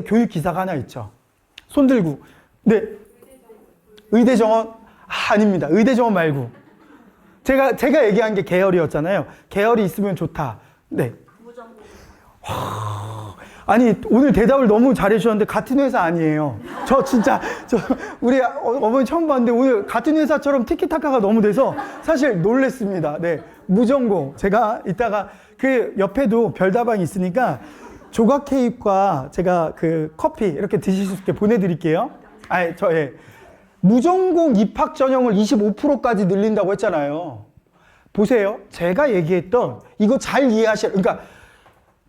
교육 기사가 하나 있죠. 손 들고. 네. 의대 정원? 아닙니다. 의대 정원 말고. 제가 얘기한 게 계열이었잖아요. 계열이 있으면 좋다. 네. 아니, 오늘 대답을 너무 잘해주셨는데 같은 회사 아니에요. 우리 어머니 처음 봤는데 오늘 같은 회사처럼 티키타카가 너무 돼서 사실 놀랬습니다. 네. 무전공. 제가 이따가 그 옆에도 별다방이 있으니까 조각 케이크와 제가 그 커피 이렇게 드실 수 있게 보내드릴게요. 무전공 입학 전형을 25%까지 늘린다고 했잖아요. 보세요. 제가 얘기했던 이거 잘 이해하셔야, 그러니까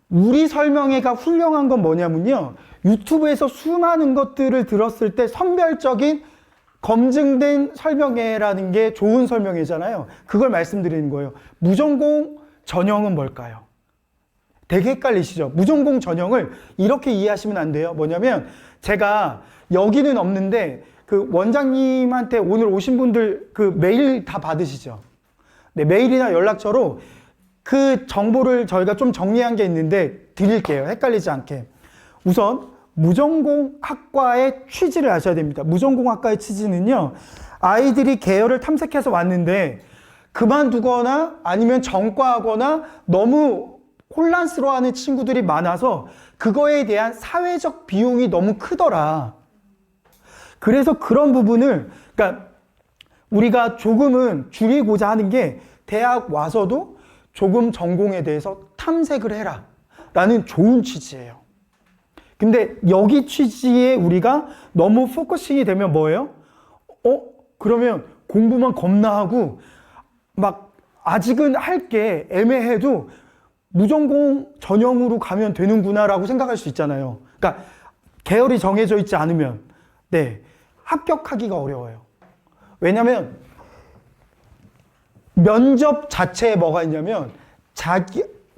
우리 설명회가 훌륭한 건 뭐냐면요. 유튜브에서 수많은 것들을 들었을 때 선별적인 검증된 설명회라는 게 좋은 설명회잖아요. 그걸 말씀드리는 거예요. 무전공 전형은 뭘까요? 되게 헷갈리시죠? 무전공 전형을 이렇게 이해하시면 안 돼요. 뭐냐면 제가 여기는 없는데 그 원장님한테 오늘 오신 분들 그 메일 다 받으시죠? 네, 메일이나 연락처로 그 정보를 저희가 좀 정리한 게 있는데 드릴게요. 헷갈리지 않게. 우선 무전공학과의 취지를 아셔야 됩니다. 무전공학과의 취지는요. 아이들이 계열을 탐색해서 왔는데 그만두거나 아니면 전과하거나 너무 혼란스러워하는 친구들이 많아서 그거에 대한 사회적 비용이 너무 크더라. 그래서 그런 부분을, 그러니까 우리가 조금은 줄이고자 하는 게 대학 와서도 조금 전공에 대해서 탐색을 해라 라는 좋은 취지예요. 근데 여기 취지에 우리가 너무 포커싱이 되면 뭐예요? 그러면 공부만 겁나 하고 막 아직은 할 게 애매해도 무전공 전형으로 가면 되는구나 라고 생각할 수 있잖아요. 그러니까 계열이 정해져 있지 않으면 네, 합격하기가 어려워요. 왜냐면 면접 자체에 뭐가 있냐면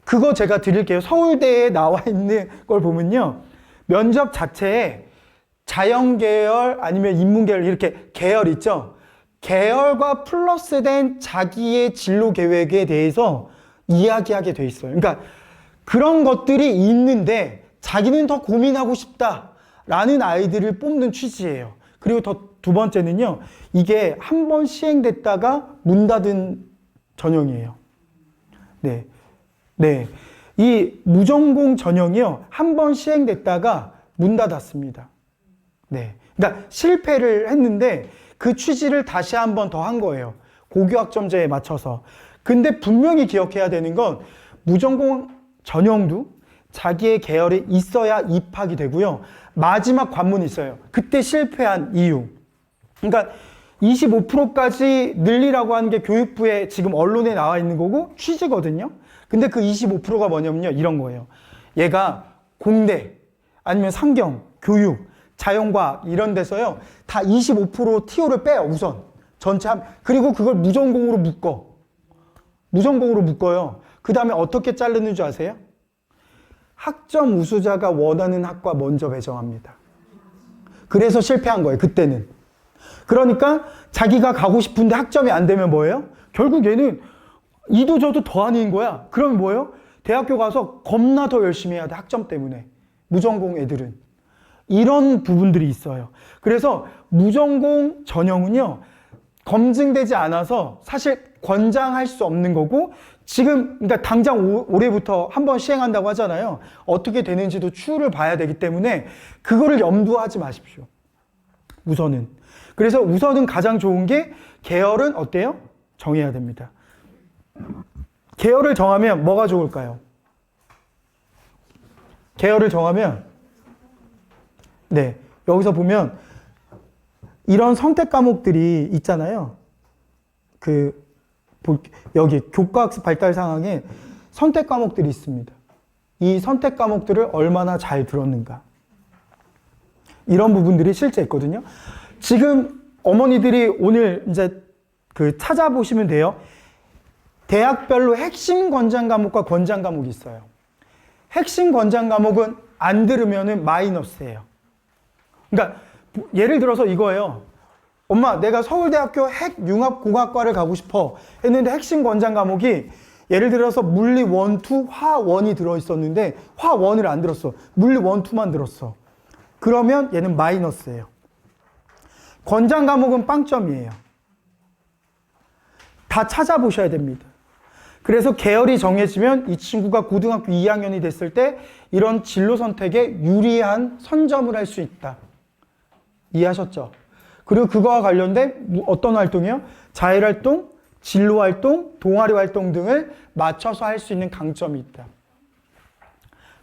그거 제가 드릴게요. 서울대에 나와 있는 걸 보면요. 면접 자체에 자연계열 아니면 인문계열 이렇게 계열 있죠. 계열과 플러스된 자기의 진로 계획에 대해서 이야기하게 돼 있어요. 그러니까 그런 것들이 있는데 자기는 더 고민하고 싶다라는 아이들을 뽑는 취지예요. 그리고 두 번째는요. 이게 한번 시행됐다가 문 닫은 전형이에요. 네. 네. 이 무전공 전형이요. 한 번 시행됐다가 문 닫았습니다. 네. 그러니까 실패를 했는데 그 취지를 다시 한 번 더 한 거예요. 고교학점제에 맞춰서. 근데 분명히 기억해야 되는 건 무전공 전형도 자기의 계열이 있어야 입학이 되고요. 마지막 관문이 있어요. 그때 실패한 이유. 그러니까 25%까지 늘리라고 하는 게 교육부에 지금 언론에 나와 있는 거고 취지거든요. 근데 그 25%가 뭐냐면요. 이런 거예요. 얘가 공대 아니면 상경, 교육, 자연과학 이런 데서요. 다 25% TO를 빼요. 우선. 전체 그리고 그걸 무전공으로 묶어. 무전공으로 묶어요. 그 다음에 어떻게 자르는 줄 아세요? 학점 우수자가 원하는 학과 먼저 배정합니다. 그래서 실패한 거예요. 그때는. 그러니까 자기가 가고 싶은데 학점이 안 되면 뭐예요? 결국 얘는 이도 저도 더 아닌 거야. 그러면 뭐예요? 대학교 가서 겁나 더 열심히 해야 돼. 학점 때문에. 무전공 애들은. 이런 부분들이 있어요. 그래서 무전공 전형은요. 검증되지 않아서 사실 권장할 수 없는 거고 지금 그러니까 당장 올해부터 한번 시행한다고 하잖아요. 어떻게 되는지도 추후를 봐야 되기 때문에 그거를 염두하지 마십시오. 우선은. 그래서 우선은 가장 좋은 게 계열은 어때요? 정해야 됩니다. 계열을 정하면 뭐가 좋을까요? 계열을 정하면 네, 여기서 보면 이런 선택 과목들이 있잖아요. 여기 교과학습 발달 상황에 선택 과목들이 있습니다. 이 선택 과목들을 얼마나 잘 들었는가. 이런 부분들이 실제 있거든요. 지금 어머니들이 오늘 이제 찾아보시면 돼요. 대학별로 핵심 권장 과목과 권장 과목이 있어요. 핵심 권장 과목은 안 들으면은 마이너스예요. 그러니까 예를 들어서 이거예요. 엄마, 내가 서울대학교 핵융합공학과를 가고 싶어 했는데 핵심 권장 과목이 예를 들어서 물리 1, 2, 화 1이 들어있었는데 화 1을 안 들었어. 물리 1, 2만 들었어. 그러면 얘는 마이너스예요. 권장 과목은 빵점이에요. 다 찾아보셔야 됩니다. 그래서 계열이 정해지면 이 친구가 고등학교 2학년이 됐을 때 이런 진로 선택에 유리한 선점을 할 수 있다. 이해하셨죠? 그리고 그거와 관련된 어떤 활동이요? 자율활동, 진로활동, 동아리활동 등을 맞춰서 할 수 있는 강점이 있다.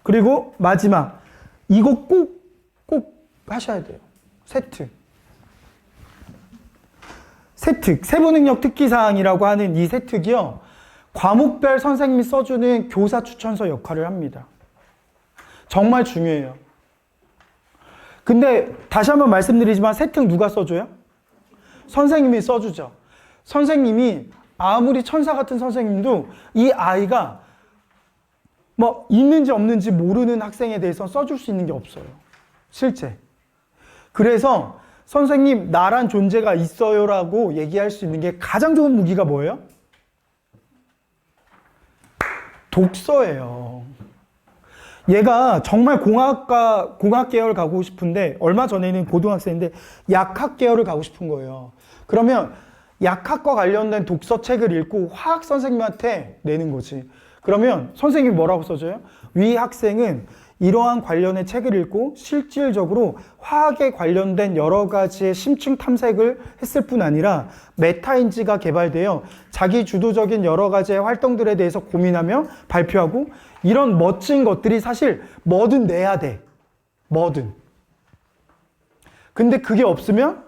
그리고 마지막, 이거 꼭 하셔야 돼요. 세특, 세부능력 특기사항이라고 하는 이 세특이요. 과목별 선생님이 써주는 교사 추천서 역할을 합니다. 정말 중요해요. 근데 다시 한번 말씀드리지만 세특 누가 써줘요? 선생님이 써주죠. 선생님이 아무리 천사 같은 선생님도 이 아이가 뭐 있는지 없는지 모르는 학생에 대해서 써줄 수 있는 게 없어요. 실제. 그래서 선생님 나란 존재가 있어요라고 얘기할 수 있는 게 가장 좋은 무기가 뭐예요? 독서예요. 얘가 정말 공학 계열 가고 싶은데 얼마 전에는 고등학생인데 약학 계열을 가고 싶은 거예요. 그러면 약학과 관련된 독서책을 읽고 화학 선생님한테 내는 거지. 그러면 선생님이 뭐라고 써줘요? 위 학생은 이러한 관련의 책을 읽고 실질적으로 화학에 관련된 여러 가지의 심층 탐색을 했을 뿐 아니라 메타인지가 개발되어 자기 주도적인 여러 가지의 활동들에 대해서 고민하며 발표하고 이런 멋진 것들이 사실 뭐든 내야 돼. 뭐든. 근데 그게 없으면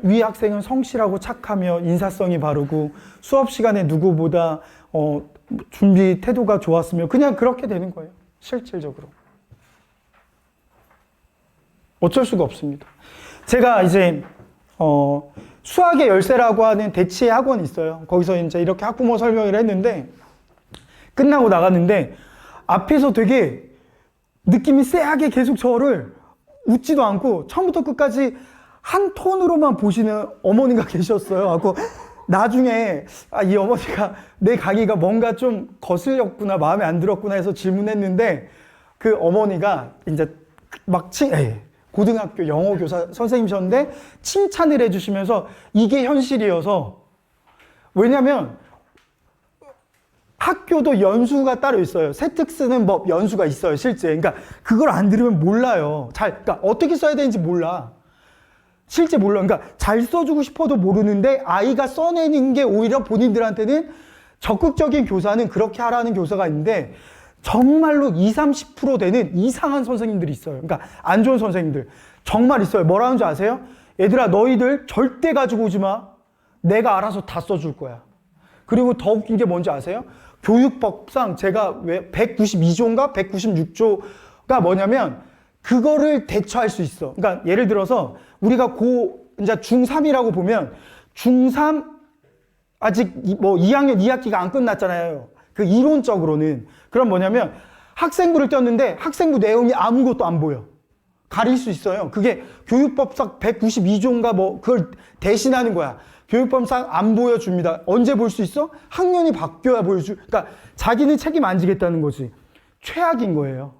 위 학생은 성실하고 착하며 인사성이 바르고 수업 시간에 누구보다 준비 태도가 좋았으며 그냥 그렇게 되는 거예요. 실질적으로. 어쩔 수가 없습니다. 제가 이제 수학의 열쇠라고 하는 대치의 학원이 있어요. 거기서 이제 이렇게 학부모 설명을 했는데 끝나고 나갔는데 앞에서 되게 느낌이 쎄하게 계속 저를 웃지도 않고 처음부터 끝까지 한 톤으로만 보시는 어머니가 계셨어요. 하고 나중에 이 어머니가 내 강의가 뭔가 좀 거슬렸구나, 마음에 안 들었구나 해서 질문했는데 그 어머니가 이제 막 고등학교 영어 교사 선생님이셨는데 칭찬을 해주시면서 이게 현실이어서 왜냐면 학교도 연수가 따로 있어요. 세특 쓰는 법 연수가 있어요, 실제. 그러니까 그걸 안 들으면 몰라요. 그러니까 어떻게 써야 되는지 몰라. 실제 몰라. 그러니까 잘 써주고 싶어도 모르는데 아이가 써내는 게 오히려 본인들한테는 적극적인 교사는 그렇게 하라는 교사가 있는데 정말로 20, 30% 되는 이상한 선생님들이 있어요. 그러니까 안 좋은 선생님들. 정말 있어요. 뭐라는 줄 아세요? 얘들아, 너희들 절대 가지고 오지 마. 내가 알아서 다 써줄 거야. 그리고 더 웃긴 게 뭔지 아세요? 교육법상 제가 왜 192조인가 196조가 뭐냐면 그거를 대처할 수 있어. 그러니까 예를 들어서 우리가 이제 중3이라고 보면 중3 아직 뭐 2학년 2학기가 안 끝났잖아요. 그 이론적으로는. 그럼 뭐냐면 학생부를 떴는데 학생부 내용이 아무것도 안 보여. 가릴 수 있어요. 그게 교육법상 192조인가 뭐 그걸 대신하는 거야. 교육법상 안 보여줍니다. 언제 볼 수 있어? 학년이 바뀌어야 보여주. 그러니까 자기는 책임 안 지겠다는 거지. 최악인 거예요.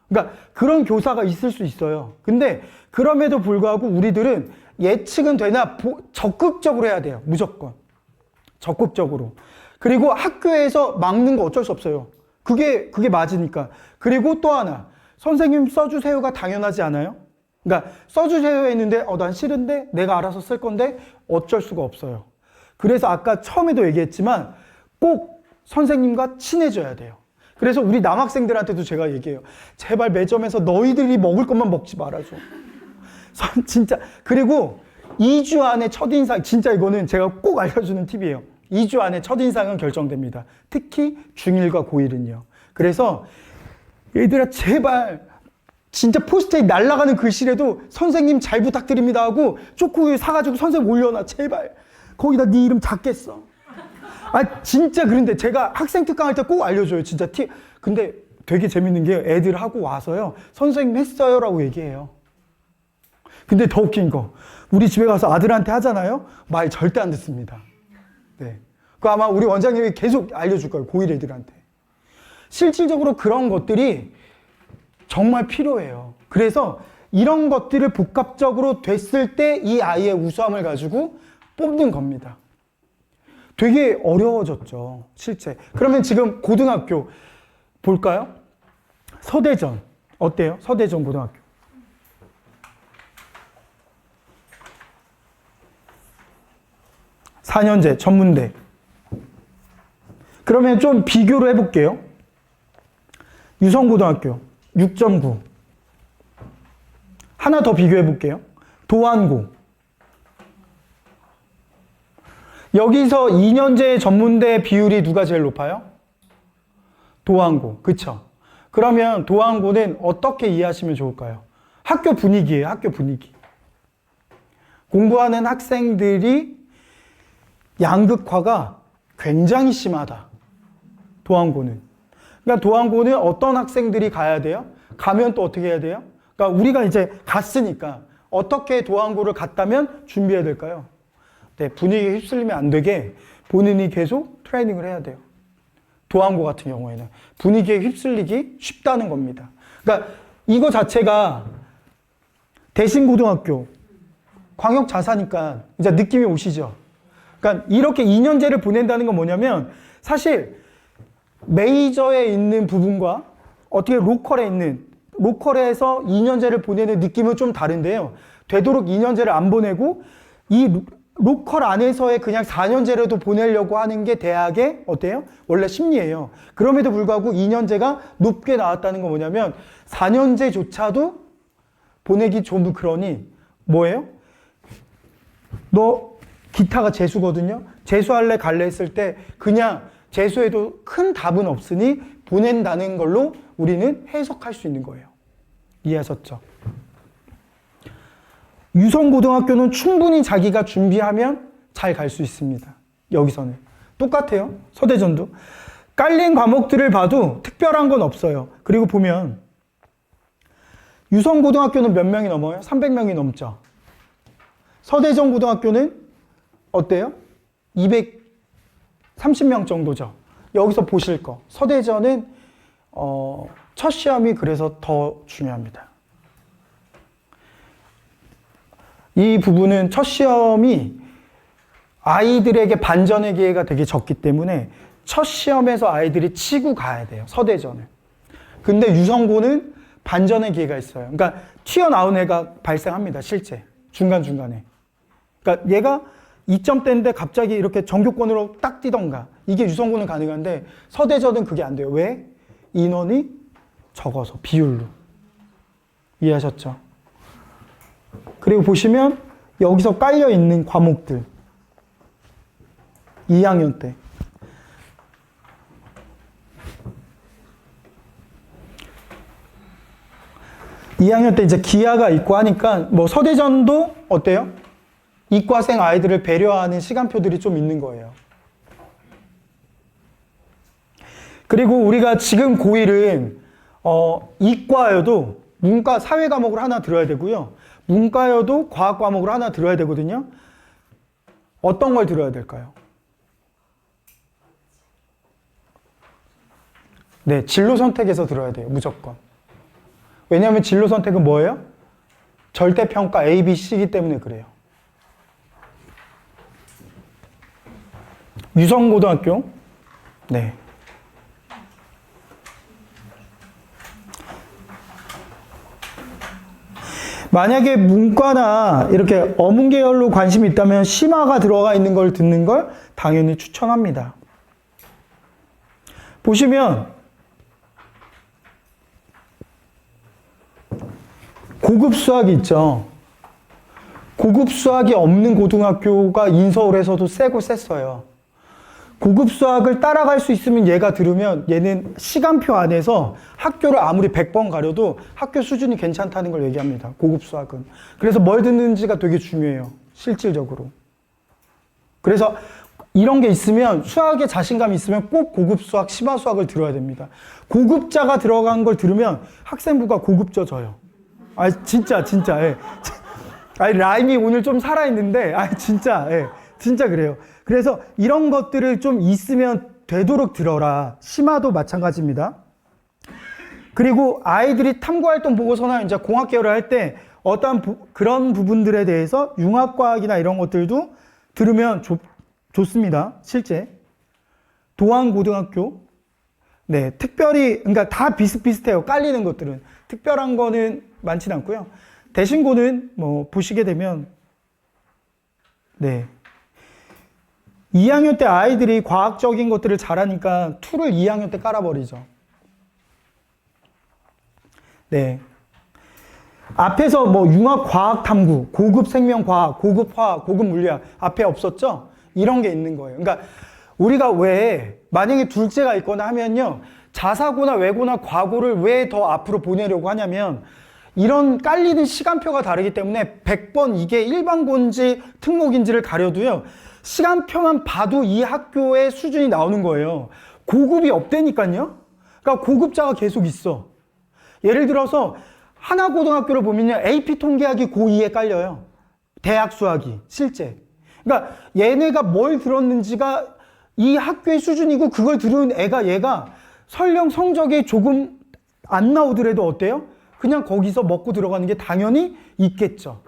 그러니까 그런 교사가 있을 수 있어요. 근데 그럼에도 불구하고 우리들은 예측은 되나 적극적으로 해야 돼요. 무조건. 적극적으로. 그리고 학교에서 막는 거 어쩔 수 없어요. 그게 맞으니까. 그리고 또 하나. 선생님 써주세요가 당연하지 않아요? 그러니까 써주세요 했는데 난 싫은데 내가 알아서 쓸 건데 어쩔 수가 없어요. 그래서 아까 처음에도 얘기했지만 꼭 선생님과 친해져야 돼요. 그래서 우리 남학생들한테도 제가 얘기해요. 제발 매점에서 너희들이 먹을 것만 먹지 말아줘. 진짜. 그리고 2주 안에 첫인상, 진짜 이거는 제가 꼭 알려주는 팁이에요. 2주 안에 첫인상은 결정됩니다. 특히 중1과 고1은요. 그래서 얘들아 제발 진짜 포스트잇 날아가는 글씨라도 선생님 잘 부탁드립니다 하고 초코우유 사가지고 선생님 올려놔 제발. 거기다 네 이름 작게 써. 진짜. 그런데 제가 학생 특강할 때 꼭 알려줘요. 진짜 팁. 근데 되게 재밌는 게 애들 하고 와서요. 선생님 했어요 라고 얘기해요. 근데 더 웃긴 거. 우리 집에 가서 아들한테 하잖아요. 말 절대 안 듣습니다. 네. 그거 아마 우리 원장님이 계속 알려줄 거예요. 고1 애들한테. 실질적으로 그런 것들이 정말 필요해요. 그래서 이런 것들을 복합적으로 됐을 때 이 아이의 우수함을 가지고 뽑는 겁니다. 되게 어려워졌죠, 실제. 그러면 지금 고등학교 볼까요? 서대전 어때요? 서대전 고등학교. (4년제) 전문대. 그러면 좀 비교를 해볼게요. 유성고등학교 6.9. 하나 더 비교해 볼게요. 도안고. 여기서 2년제 전문대 비율이 누가 제일 높아요? 도안고. 그쵸? 그러면 도안고는 어떻게 이해하시면 좋을까요? 학교 분위기예요. 학교 분위기. 공부하는 학생들이 양극화가 굉장히 심하다. 도안고는. 그러니까 도안고는 어떤 학생들이 가야 돼요? 가면 또 어떻게 해야 돼요? 그러니까 우리가 이제 갔으니까 어떻게 도안고를 갔다면 준비해야 될까요? 네, 분위기에 휩쓸리면 안 되게 본인이 계속 트레이닝을 해야 돼요. 도안고 같은 경우에는 분위기에 휩쓸리기 쉽다는 겁니다. 그러니까 이거 자체가 대신고등학교 광역자사니까 이제 느낌이 오시죠? 그러니까 이렇게 2년제를 보낸다는 건 뭐냐면 사실 메이저에 있는 부분과 어떻게 로컬에서 2년제를 보내는 느낌은 좀 다른데요. 되도록 2년제를 안 보내고 이 로컬 안에서의 그냥 4년제라도 보내려고 하는 게 대학의 어때요? 원래 심리예요. 그럼에도 불구하고 2년제가 높게 나왔다는 건 뭐냐면 4년제조차도 보내기 좀 그러니 뭐예요? 너 기타가 재수거든요. 재수할래 갈래 했을 때 그냥 재수해도 큰 답은 없으니 보낸다는 걸로 우리는 해석할 수 있는 거예요. 이해하셨죠? 유성고등학교는 충분히 자기가 준비하면 잘 갈 수 있습니다. 여기서는. 똑같아요. 서대전도. 깔린 과목들을 봐도 특별한 건 없어요. 그리고 보면 유성고등학교는 몇 명이 넘어요? 300명이 넘죠. 서대전 고등학교는 어때요? 230명 정도죠. 여기서 보실 거. 서대전은 첫 시험이 그래서 더 중요합니다. 이 부분은 첫 시험이 아이들에게 반전의 기회가 되게 적기 때문에 첫 시험에서 아이들이 치고 가야 돼요. 서대전을. 근데 유성고는 반전의 기회가 있어요. 그러니까 튀어나온 애가 발생합니다. 실제. 중간중간에. 그러니까 얘가 2점대인데 갑자기 이렇게 전교권으로 딱 뛰던가. 이게 유성고는 가능한데 서대전은 그게 안 돼요. 왜? 인원이 적어서 비율로. 이해하셨죠? 그리고 보시면 여기서 깔려 있는 과목들. 2학년 때. (2학년) 때 이제 기하가 있고 하니까 뭐 서대전도 어때요? 이과생 아이들을 배려하는 시간표들이 좀 있는 거예요. 그리고 우리가 지금 고1은 이과여도 문과 사회 과목을 하나 들어야 되고요. 문과여도 과학 과목을 하나 들어야 되거든요. 어떤 걸 들어야 될까요? 네, 진로 선택에서 들어야 돼요. 무조건. 왜냐하면 진로 선택은 뭐예요? 절대평가 A, B, C이기 때문에 그래요. 유성고등학교. 네. 만약에 문과나 이렇게 어문 계열로 관심이 있다면 심화가 들어가 있는 걸 듣는 걸 당연히 추천합니다. 보시면 고급 수학이 있죠. 고급 수학이 없는 고등학교가 인서울에서도 세고 셌어요. 고급 수학을 따라갈 수 있으면 얘가 들으면 얘는 시간표 안에서 학교를 아무리 100번 가려도 학교 수준이 괜찮다는 걸 얘기합니다. 고급 수학은. 그래서 뭘 듣는지가 되게 중요해요. 실질적으로. 그래서 이런 게 있으면 수학에 자신감이 있으면 꼭 고급 수학, 심화 수학을 들어야 됩니다. 고급자가 들어간 걸 들으면 학생부가 고급져져요. 아 진짜 예. 아니 라임이 오늘 좀 살아있는데 진짜 예. 진짜 그래요. 그래서 이런 것들을 좀 있으면 되도록 들어라. 심화도 마찬가지입니다. 그리고 아이들이 탐구활동 보고서나 이제 공학 계열을 할 때 어떠한 그런 부분들에 대해서 융합과학이나 이런 것들도 들으면 좋습니다. 실제. 도안고등학교. 네, 특별히, 그러니까 다 비슷비슷해요. 깔리는 것들은. 특별한 거는 많지는 않고요. 대신고는 뭐 보시게 되면, 네. 2학년 때 아이들이 과학적인 것들을 잘하니까 2를 2학년 때 깔아버리죠. 네. 앞에서 뭐 융합과학탐구, 고급 생명과학, 고급 화학, 고급 물리학 앞에 없었죠? 이런 게 있는 거예요. 그러니까 우리가 왜 만약에 둘째가 있거나 하면요. 자사고나 외고나 과고를 왜 더 앞으로 보내려고 하냐면 이런 깔리는 시간표가 다르기 때문에 100번 이게 일반고인지 특목인지를 가려도요. 시간표만 봐도 이 학교의 수준이 나오는 거예요. 고급이 없다니까요. 그러니까 고급자가 계속 있어. 예를 들어서 하나고등학교를 보면요. AP 통계학이 고2에 깔려요. 대학 수학이 실제. 그러니까 얘네가 뭘 들었는지가 이 학교의 수준이고 그걸 들은 얘가 설령 성적이 조금 안 나오더라도 어때요? 그냥 거기서 먹고 들어가는 게 당연히 있겠죠.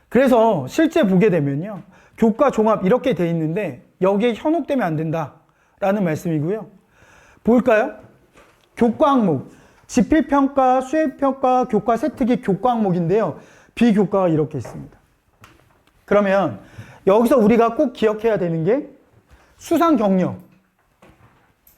그래서 실제 보게 되면요. 교과 종합 이렇게 돼 있는데 여기에 현혹되면 안 된다라는 말씀이고요. 볼까요? 교과 항목. 지필평가, 수행평가, 교과 세특이 교과 항목인데요. 비교과가 이렇게 있습니다. 그러면 여기서 우리가 꼭 기억해야 되는 게 수상 경력.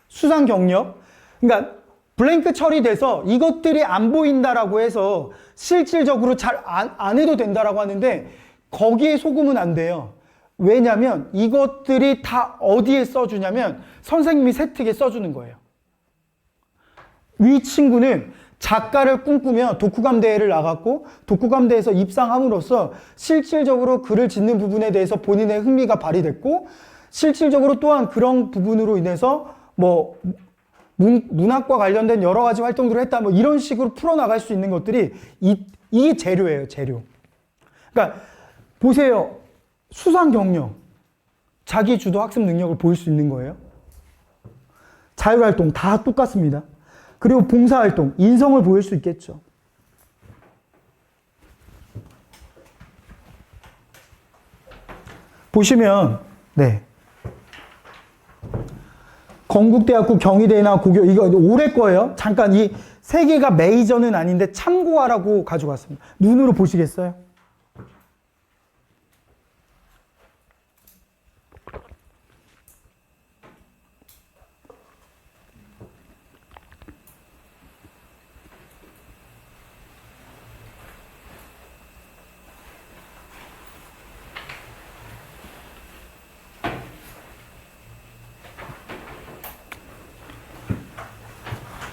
수상 경력. 그러니까 블랭크 처리돼서 이것들이 안 보인다라고 해서 실질적으로 잘 안 해도 된다라고 하는데 거기에 속으면 안 돼요. 왜냐면 이것들이 다 어디에 써주냐면 선생님이 세특에 써주는 거예요. 위 친구는 작가를 꿈꾸며 독후감 대회를 나갔고 독후감 대회에서 입상함으로써 실질적으로 글을 짓는 부분에 대해서 본인의 흥미가 발휘됐고 실질적으로 또한 그런 부분으로 인해서 뭐 문학과 관련된 여러 가지 활동들을 했다 뭐 이런 식으로 풀어나갈 수 있는 것들이 이게 재료예요. 재료. 그러니까 보세요. 수상 경력. 자기 주도 학습 능력을 보일 수 있는 거예요. 자율활동 다 똑같습니다. 그리고 봉사활동, 인성을 보일 수 있겠죠. 보시면 네. 건국대학교, 경희대나 고교, 이거 올해 거예요. 잠깐 이 세 개가 메이저는 아닌데 참고하라고 가져갔습니다. 눈으로 보시겠어요?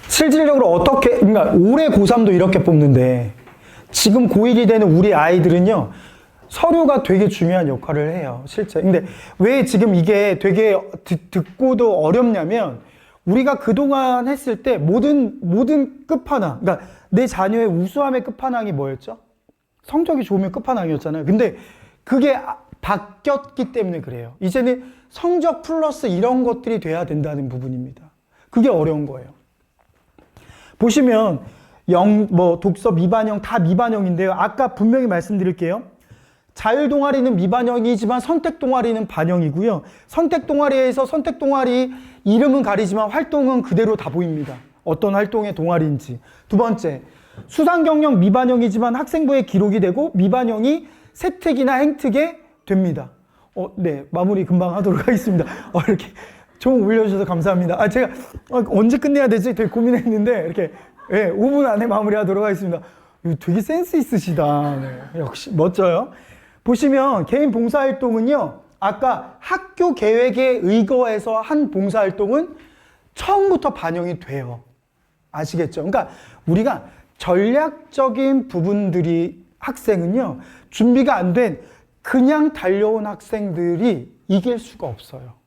실질적으로 어떻게, 그러니까 올해 고3도 이렇게 뽑는데 지금 고1이 되는 우리 아이들은요, 서류가 되게 중요한 역할을 해요, 실제. 근데 왜 지금 이게 되게 듣고도 어렵냐면, 우리가 그동안 했을 때 모든 끝판왕, 그러니까 내 자녀의 우수함의 끝판왕이 뭐였죠? 성적이 좋으면 끝판왕이었잖아요. 근데 그게 바뀌었기 때문에 그래요. 이제는 성적 플러스 이런 것들이 돼야 된다는 부분입니다. 그게 어려운 거예요. 보시면 독서 미반영 다 미반영인데요. 아까 분명히 말씀드릴게요. 자율 동아리는 미반영이지만 선택 동아리는 반영이고요. 선택 동아리에서 선택 동아리 이름은 가리지만 활동은 그대로 다 보입니다. 어떤 활동의 동아리인지. 두 번째, 수상 경력 미반영이지만 학생부에 기록이 되고 미반영이 세특이나 행특에 됩니다. 네, 마무리 금방 하도록 하겠습니다. 이렇게 좀 올려주셔서 감사합니다. 제가 언제 끝내야 되지? 되게 고민했는데 이렇게 5분 안에 마무리하도록 하겠습니다. 되게 센스 있으시다. 네, 역시 멋져요. 보시면 개인 봉사활동은요, 아까 학교 계획에 의거해서 한 봉사활동은 처음부터 반영이 돼요. 아시겠죠? 그러니까 우리가 전략적인 부분들이 학생은요, 준비가 안 된 그냥 달려온 학생들이 이길 수가 없어요.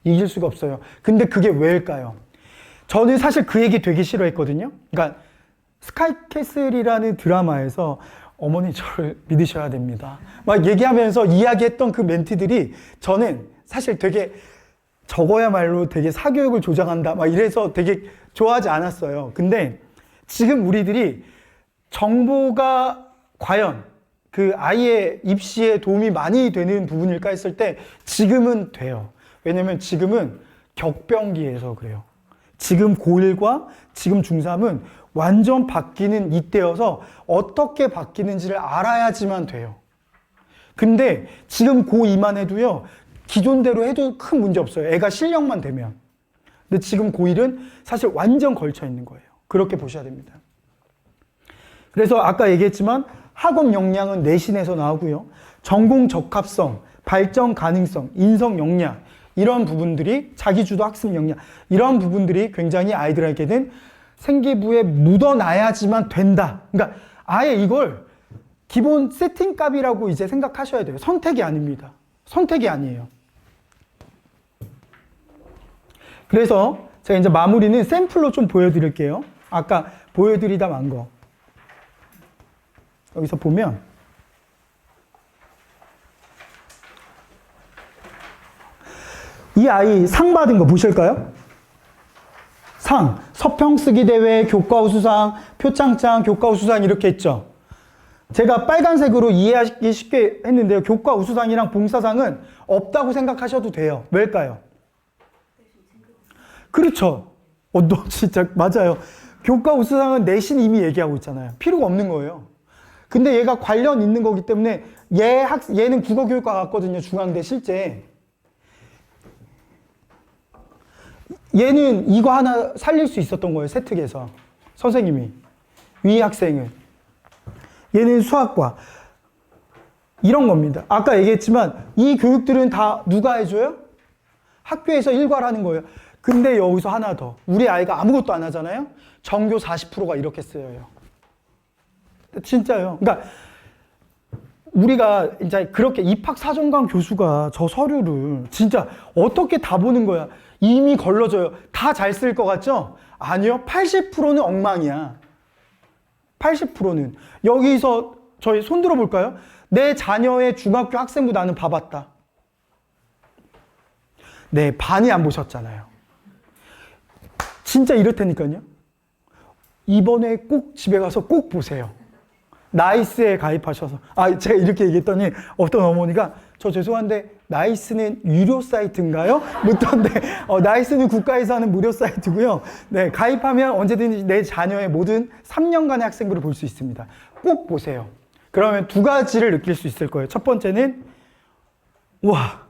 이길 수가 없어요. 근데 그게 왜일까요? 저는 사실 그 얘기 되게 싫어했거든요. 그러니까 스카이캐슬이라는 드라마에서 어머니 저를 믿으셔야 됩니다. 막 얘기하면서 이야기했던 그 멘트들이 저는 사실 되게 저거야말로 되게 사교육을 조장한다 막 이래서 되게 좋아하지 않았어요. 근데 지금 우리들이 정보가 과연 그 아이의 입시에 도움이 많이 되는 부분일까 했을 때 지금은 돼요. 왜냐면 지금은 격변기에서 그래요. 지금 고1과 지금 중3은 완전 바뀌는 이때여서 어떻게 바뀌는지를 알아야지만 돼요. 근데 지금 고2만 해도요, 기존대로 해도 큰 문제 없어요. 애가 실력만 되면. 근데 지금 고1은 사실 완전 걸쳐 있는 거예요. 그렇게 보셔야 됩니다. 그래서 아까 얘기했지만 학업 역량은 내신에서 나오고요. 전공 적합성, 발전 가능성, 인성 역량 이런 부분들이 자기주도 학습 역량 이런 부분들이 굉장히 아이들에게는 생기부에 묻어놔야지만 된다. 그러니까 아예 이걸 기본 세팅값이라고 이제 생각하셔야 돼요. 선택이 아닙니다. 선택이 아니에요. 그래서 제가 이제 마무리는 샘플로 좀 보여드릴게요. 아까 보여드리다 만 거. 여기서 보면 이 아이 상 받은 거 보실까요? 상, 서평 쓰기 대회, 교과 우수상, 표창장, 교과 우수상 이렇게 했죠. 제가 빨간색으로 이해하기 쉽게 했는데요. 교과 우수상이랑 봉사상은 없다고 생각하셔도 돼요. 왜일까요? 그렇죠. 너 진짜 맞아요. 교과 우수상은 내신 이미 얘기하고 있잖아요. 필요가 없는 거예요. 근데 얘가 관련 있는 거기 때문에 얘는 국어교육과 같거든요. 중앙대 실제. 얘는 이거 하나 살릴 수 있었던 거예요. 세특에서. 선생님이. 위 학생은. 얘는 수학과. 이런 겁니다. 아까 얘기했지만 이 교육들은 다 누가 해줘요? 학교에서 일괄하는 거예요. 근데 여기서 하나 더. 우리 아이가 아무것도 안 하잖아요? 전교 40%가 이렇게 쓰여요. 진짜요. 그러니까 우리가 이제 그렇게 입학사정관 교수가 저 서류를 진짜 어떻게 다 보는 거야. 이미 걸러져요. 다 잘 쓸 것 같죠? 아니요. 80%는 엉망이야. 80%는. 여기서 저희 손 들어볼까요? 내 자녀의 중학교 학생부 나는 봐봤다. 네, 반이 안 보셨잖아요. 진짜 이렇다니까요. 이번에 꼭 집에 가서 꼭 보세요. 나이스에 가입하셔서. 제가 이렇게 얘기했더니 어떤 어머니가 저 죄송한데 나이스는 유료 사이트인가요? 묻던데, 나이스는 국가에서 하는 무료 사이트고요. 네, 가입하면 언제든지 내 자녀의 모든 3년간의 학생부를 볼 수 있습니다. 꼭 보세요. 그러면 두 가지를 느낄 수 있을 거예요. 첫 번째는, 와,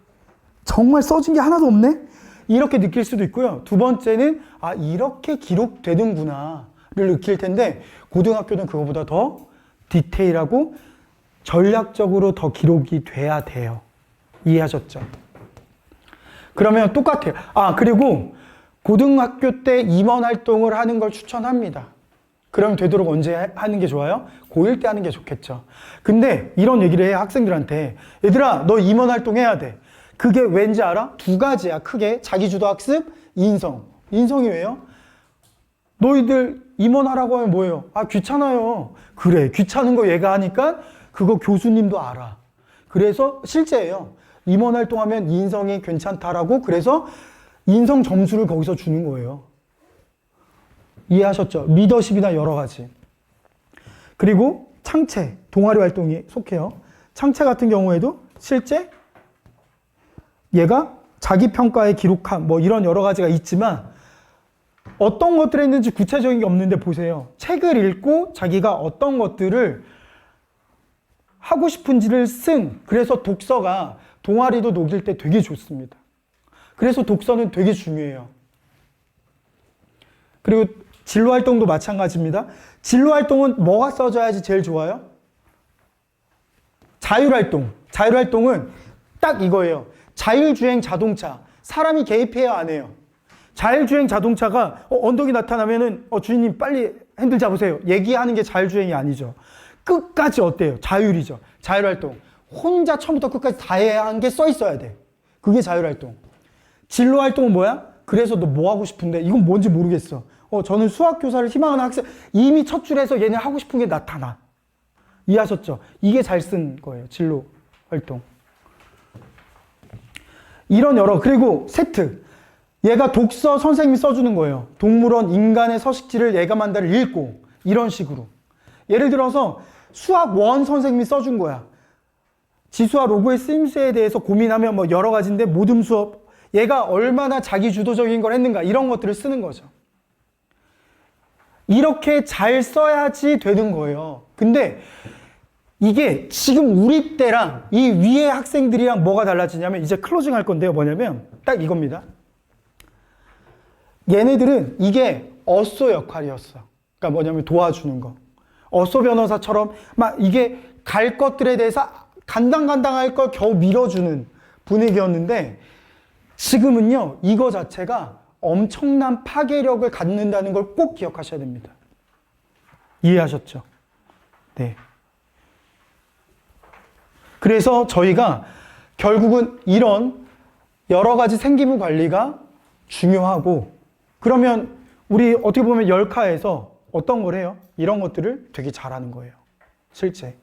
정말 써진 게 하나도 없네? 이렇게 느낄 수도 있고요. 두 번째는, 아, 이렇게 기록되는구나를 느낄 텐데, 고등학교는 그거보다 더 디테일하고 전략적으로 더 기록이 돼야 돼요. 이해하셨죠? 그러면 똑같아요. 아, 그리고 고등학교 때 임원 활동을 하는 걸 추천합니다. 그럼 되도록 언제 하는 게 좋아요? 고1 때 하는 게 좋겠죠. 근데 이런 얘기를 해요, 학생들한테. 얘들아, 너 임원 활동 해야 돼. 그게 왠지 알아? 두 가지야, 크게. 자기주도 학습, 인성. 인성이 왜요? 너희들 임원하라고 하면 뭐예요? 아, 귀찮아요. 그래, 귀찮은 거 얘가 하니까 그거 교수님도 알아. 그래서 실제예요. 임원 활동하면 인성이 괜찮다라고, 그래서 인성 점수를 거기서 주는 거예요. 이해하셨죠? 리더십이나 여러 가지. 그리고 창체, 동아리 활동이 속해요. 창체 같은 경우에도 실제 얘가 자기 평가에 기록한 뭐 이런 여러 가지가 있지만 어떤 것들을 했는지 구체적인 게 없는데 보세요. 책을 읽고 자기가 어떤 것들을 하고 싶은지를 쓴, 그래서 독서가 동아리도 녹일 때 되게 좋습니다. 그래서 독서는 되게 중요해요. 그리고 진로 활동도 마찬가지입니다. 진로 활동은 뭐가 써져야지 제일 좋아요? 자율 활동. 자율 활동은 딱 이거예요. 자율주행 자동차. 사람이 개입해야 안 해요. 자율주행 자동차가 언덕이 나타나면은 주인님 빨리 핸들 잡으세요. 얘기하는 게 자율주행이 아니죠. 끝까지 어때요? 자율이죠. 자율활동. 혼자 처음부터 끝까지 다 해야 하는 게 써 있어야 돼. 그게 자율활동. 진로활동은 뭐야? 그래서 너 뭐 하고 싶은데? 이건 뭔지 모르겠어. 저는 수학교사를 희망하는 학생. 이미 첫 줄에서 얘네 하고 싶은 게 나타나. 이해하셨죠? 이게 잘 쓴 거예요. 진로활동. 이런 여러, 그리고 세트. 얘가 독서 선생님이 써주는 거예요. 동물원 인간의 서식지를 얘가 만다를 읽고, 이런 식으로. 예를 들어서 수학 원 선생님이 써준 거야. 지수와 로그의 쓰임새에 대해서 고민하면 뭐 여러 가지인데 모든 수업, 얘가 얼마나 자기 주도적인 걸 했는가, 이런 것들을 쓰는 거죠. 이렇게 잘 써야지 되는 거예요. 근데 이게 지금 우리 때랑 이 위에 학생들이랑 뭐가 달라지냐면, 이제 클로징 할 건데요. 뭐냐면 딱 이겁니다. 얘네들은 이게 어쏘 역할이었어. 그러니까 뭐냐면 도와주는 거. 어쏘 변호사처럼 막 이게 갈 것들에 대해서 간당간당할 걸 겨우 밀어주는 분위기였는데, 지금은요, 이거 자체가 엄청난 파괴력을 갖는다는 걸 꼭 기억하셔야 됩니다. 이해하셨죠? 네. 그래서 저희가 결국은 이런 여러 가지 생기부 관리가 중요하고, 그러면 우리 어떻게 보면 열카에서 어떤 걸 해요? 이런 것들을 되게 잘하는 거예요. 실제.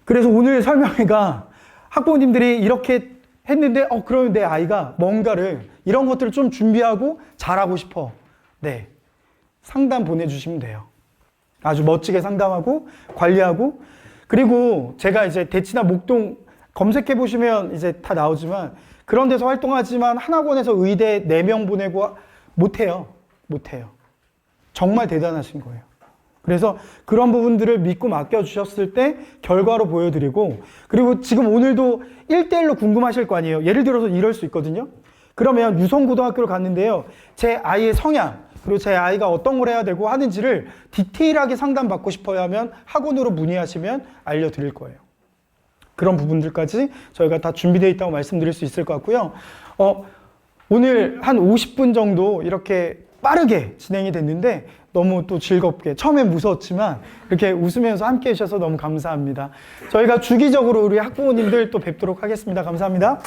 그래서 오늘 설명회가 학부모님들이 이렇게 했는데, 그러면 내 아이가 뭔가를, 이런 것들을 좀 준비하고 잘하고 싶어. 네. 상담 보내주시면 돼요. 아주 멋지게 상담하고, 관리하고, 그리고 제가 이제 대치나 목동 검색해보시면 이제 다 나오지만, 그런 데서 활동하지만 한 학원에서 의대 4명 보내고 못해요. 못해요. 정말 대단하신 거예요. 그래서 그런 부분들을 믿고 맡겨주셨을 때 결과로 보여드리고, 그리고 지금 오늘도 1대1로 궁금하실 거 아니에요. 예를 들어서 이럴 수 있거든요. 그러면 유성고등학교를 갔는데요. 제 아이의 성향, 그리고 제 아이가 어떤 걸 해야 되고 하는지를 디테일하게 상담받고 싶어야 하면 학원으로 문의하시면 알려드릴 거예요. 그런 부분들까지 저희가 다 준비되어 있다고 말씀드릴 수 있을 것 같고요. 오늘 한 50분 정도 이렇게 빠르게 진행이 됐는데 너무 또 즐겁게, 처음엔 무서웠지만 이렇게 웃으면서 함께 해주셔서 너무 감사합니다. 저희가 주기적으로 우리 학부모님들 또 뵙도록 하겠습니다. 감사합니다.